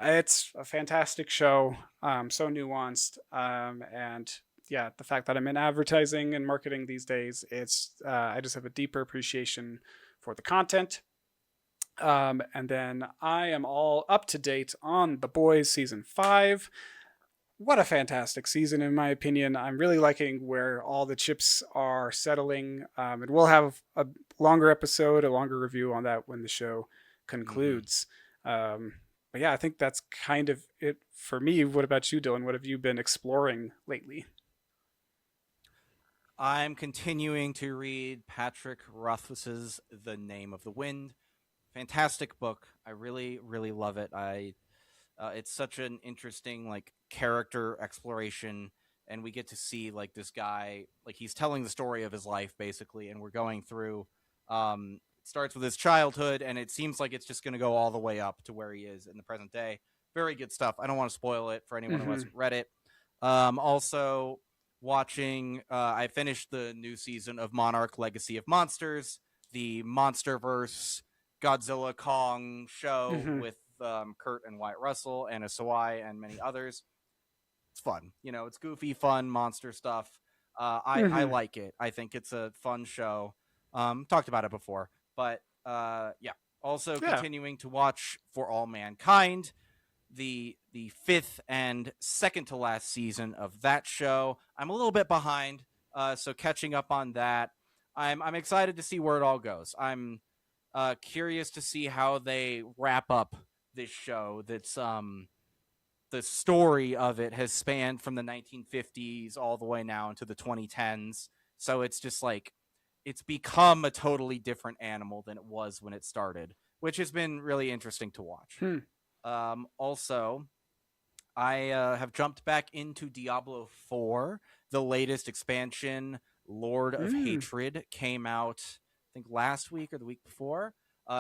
It's a fantastic show. So nuanced. And yeah, the fact that I'm in advertising and marketing these days, I just have a deeper appreciation for the content. And then I am all up to date on The Boys season 5. What a fantastic season, in my opinion. I'm really liking where all the chips are settling. And we'll have a longer episode, a longer review on that when the show Mm-hmm. concludes. But yeah, I think that's kind of it for me. What about you, Dylan? What have you been exploring lately? I'm continuing to read Patrick Rothfuss's The Name of the Wind. Fantastic book. I really, really love it. It's such an interesting like character exploration, and we get to see like this guy, like he's telling the story of his life basically, and we're going through. It starts with his childhood, and it seems like it's just going to go all the way up to where he is in the present day. Very good stuff. I don't want to spoil it for anyone who Mm-hmm. hasn't read it. Also watching. I finished the new season of Monarch: Legacy of Monsters, the MonsterVerse Godzilla Kong show Mm-hmm. with Kurt and Wyatt Russell, Anna Sawai, and many others. It's fun. It's goofy, fun monster stuff. I like it. I think it's a fun show. Talked about it before, but yeah. Also Yeah. continuing to watch For All Mankind, the fifth and second to last season of that show. I'm a little bit behind, so catching up on that. I'm excited to see where it all goes. I'm curious to see how they wrap up this show. That's the story of it has spanned from the 1950s all the way now into the 2010s. So it's just like it's become a totally different animal than it was when it started, which has been really interesting to watch. Hmm. Also, I have jumped back into Diablo 4. The latest expansion, Lord of Mm. Hatred, came out, I think, last week or the week before.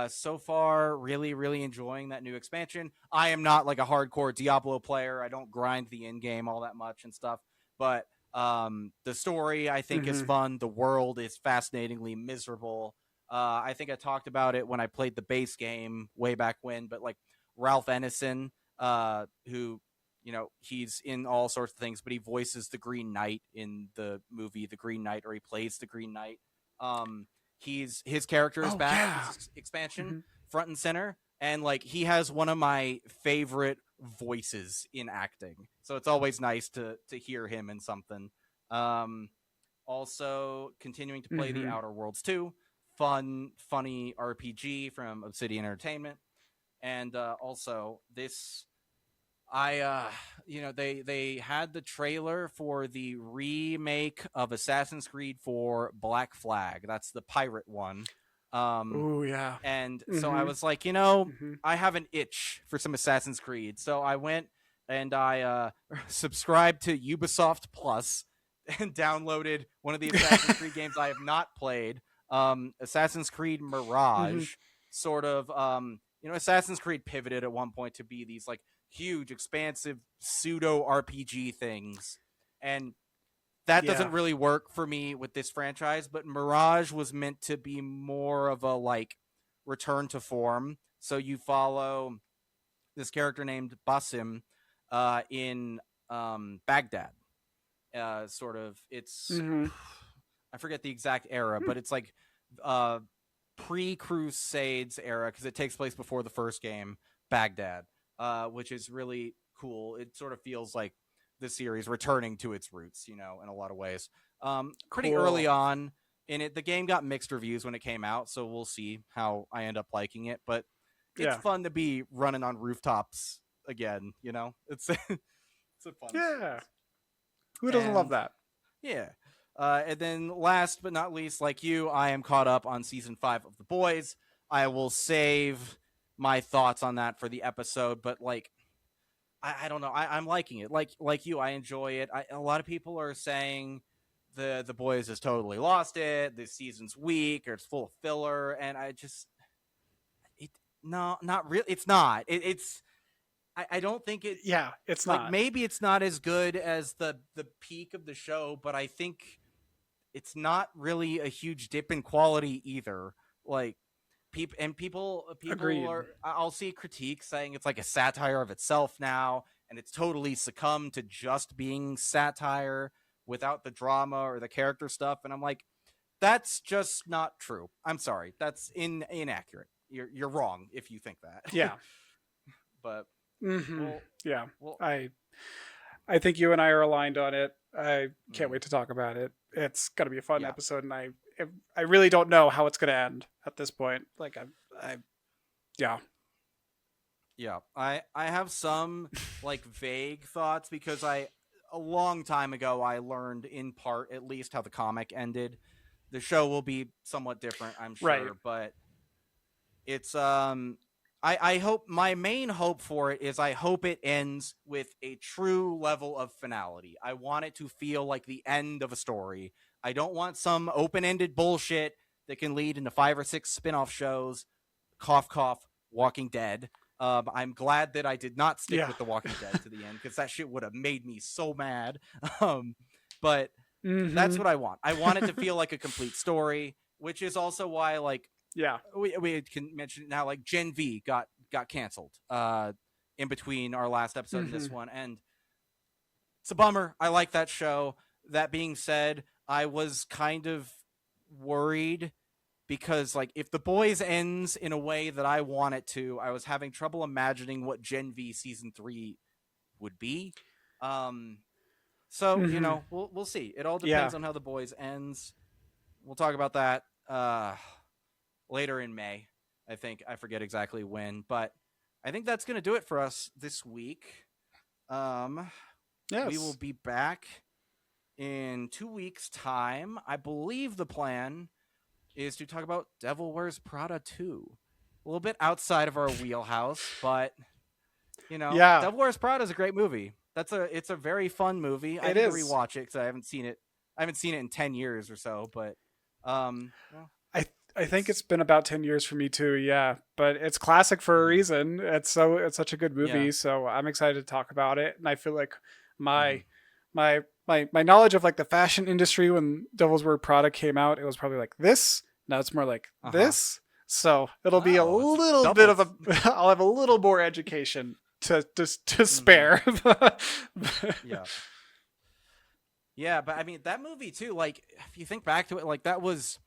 So far, really, really enjoying that new expansion. I am not like a hardcore Diablo player. I don't grind the in game all that much and stuff. But the story, I think, is Mm-hmm. fun. The world is fascinatingly miserable. I think I talked about it when I played the base game way back when. But like Ralph Ennison, who he's in all sorts of things, but he voices the Green Knight in the movie The Green Knight, or he plays the Green Knight. His character is Oh back in yeah. this expansion, Mm-hmm. front and center, and like he has one of my favorite voices in acting. So it's always nice to hear him in something. Um, Also continuing to play The Mm-hmm. Outer Worlds 2, funny RPG from Obsidian Entertainment, and also this they had the trailer for the remake of Assassin's Creed for Black Flag. That's the pirate one. Um Oh yeah. and so I Mm-hmm. was like, Mm-hmm. I have an itch for some Assassin's Creed. So I went and I subscribed to Ubisoft Plus and downloaded one of the Assassin's Creed games I have not played, Assassin's Creed Mm-hmm. Mirage. Sort of Assassin's Creed pivoted at one point to be these like huge, expansive pseudo RPG things. And that Yeah. doesn't really work for me with this franchise, but Mirage was meant to be more of a like return to form. So you follow this character named Basim in Baghdad. Sort of, it's Mm-hmm. I forget the exact era, Hmm. but it's like uh, pre-Crusades era because it takes place before the first game, Baghdad, which is really cool. It sort of feels like the series returning to its roots, in a lot of ways. Pretty early Cool. on in it, the game got mixed reviews when it came out, so we'll see how I end up liking it. But it's Yeah. fun to be running on rooftops again. It's it's a fun Yeah. series. Who doesn't love And that? yeah. And then last but not least, like you, I am caught up on season 5 of The Boys. I will save my thoughts on that for the episode, but like I don't know. I'm liking it. Like you, I enjoy it. A lot of people are saying the Boys has totally lost it. This season's weak or it's full of filler, and I just it no, not really. It's not. I don't think it Yeah, it's like not. maybe it's not as good as the peak of the show, but I think it's not really a huge dip in quality either. Like people Agreed. are I'll see critiques saying it's like a satire of itself now, and it's totally succumbed to just being satire without the drama or the character stuff, and I'm like, that's just not true. I'm sorry. That's inaccurate. You're wrong if you think that. Yeah. But Mm-hmm. well, Yeah. well, I think you and I are aligned on it. I can't mm, wait to talk about it. It's gonna be a fun yeah. episode, and I really don't know how it's gonna end at this point. Like I yeah. Yeah, I have some like vague thoughts because a long time ago I learned in part at least how the comic ended. The show will be somewhat different, I'm Right. sure, but it's I hope my main hope for it is I hope it ends with a true level of finality. I want it to feel like the end of a story. I don't want some open-ended bullshit that can lead into 5 or 6 spin-off shows. Cough cough, Walking Dead. I'm glad that I did not stick Yeah. with The Walking Dead to the end because that shit would have made me so mad. Um, but that's Mm-hmm. what I want. I want it to feel like a complete story, which is also why like Yeah. we can mention now like Gen V got canceled in between our last episode and Mm-hmm. this one, and it's a bummer. I like that show. that being said, I was kind of worried because like if The Boys ends in a way that I want it to, I was having trouble imagining what Gen V season 3 would be. Um so, Hmm. we'll see. It all Yeah. depends on how The Boys ends. We'll talk about that later in May. I think I forget exactly when, but I think that's going to do it for us this week. We will Yes. be back in 2 weeks' time. I believe the plan is to talk about Devil Wears Prada 2. A little bit outside of our wheelhouse, but Yeah. Devil Wears Prada is a great movie. It's a very fun movie. I It need to is. rewatch it because I haven't seen it. I haven't seen it in 10 years or so, but well, I think it's been about 10 years for me too. Yeah, but it's classic for a mhm, reason. It's such a good yeah. movie, so I'm excited to talk about it. And I feel like Hmm. my my knowledge of like the fashion industry when Devil's Wear Prada came out, it was probably like this. Now it's more like Uh huh. this. So it'll be a Oh, it's little bit of doubled. a I'll have a little more education to Hmm. spare. Yeah. Yeah, but I mean that movie too. Like, if you think back to it, like that was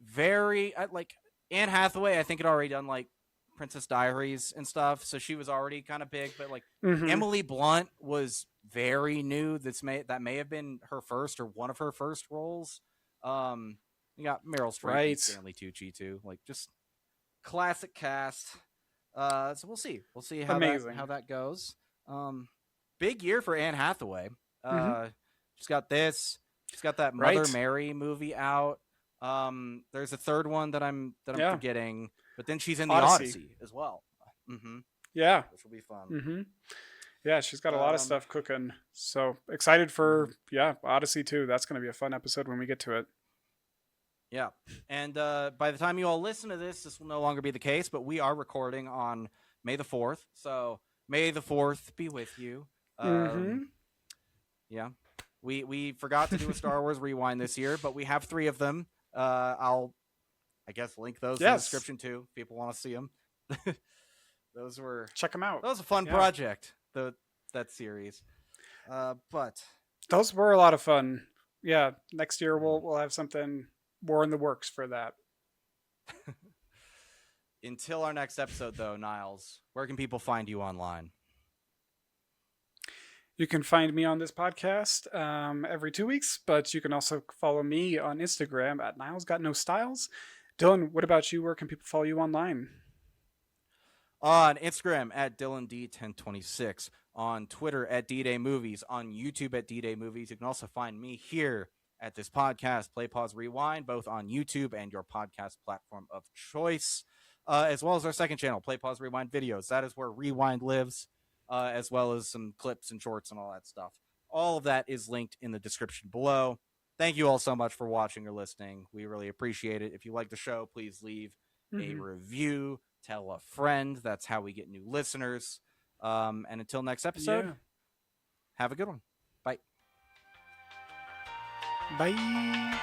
very like Anne Hathaway. I think had already done like Princess Diaries and stuff, so she was already kind of big. But like Hmm. Emily Blunt was very new. That may have been her first or one of her first roles. You got Meryl Streep and Right. Stanley Tucci too. Like just classic cast. So we'll see. We'll see how Amazing. that goes. Big year for Anne Hathaway. Hmm. Uh, she's got this. She's got that Mother Right. Mary movie out. There's a third one that I'm Yeah. forgetting, but then she's in the Odyssey. Odyssey as well. Mm-hmm. Yeah. Which will be fun. Hmm. Yeah, she's got a lot of Um, stuff cooking. So excited for mhm. Odyssey too. That's going to be a fun episode when we get to it. Yeah. And by the time you all listen to this, this will no longer be the case, but we are recording on May the 4th. So May the 4th be with you. Hmm. Yeah. We forgot to do a Star Wars rewind this year, but we have 3 of them. I'll I guess link those in the Yes, description too if people want to see them. those were check them out. that was a fun Yeah, project, that series. But those were a lot of fun. Yeah, next year mhm. we'll have something more in the works for that. Until our next episode though, Niles, where can people find you online? You can find me on this podcast every 2 weeks, but you can also follow me on Instagram at Niles Got No Styles. Dylan, what about you? Where can people follow you online? On Instagram at DylanD1026, on Twitter at D-Day Movies, on YouTube at D-Day Movies. You can also find me here at this podcast, Play Pause Rewind, both on YouTube and your podcast platform of choice, as well as our second channel, Play Pause Rewind Videos. That is where Rewind lives, as well as some clips and shorts and all that stuff. All of that is linked in the description below. Thank you all so much for watching or listening. We really appreciate it. If you like the show, please leave a Hmm. review, tell a friend. That's how we get new listeners. And until next episode, Yeah. have a good one. Bye. Bye.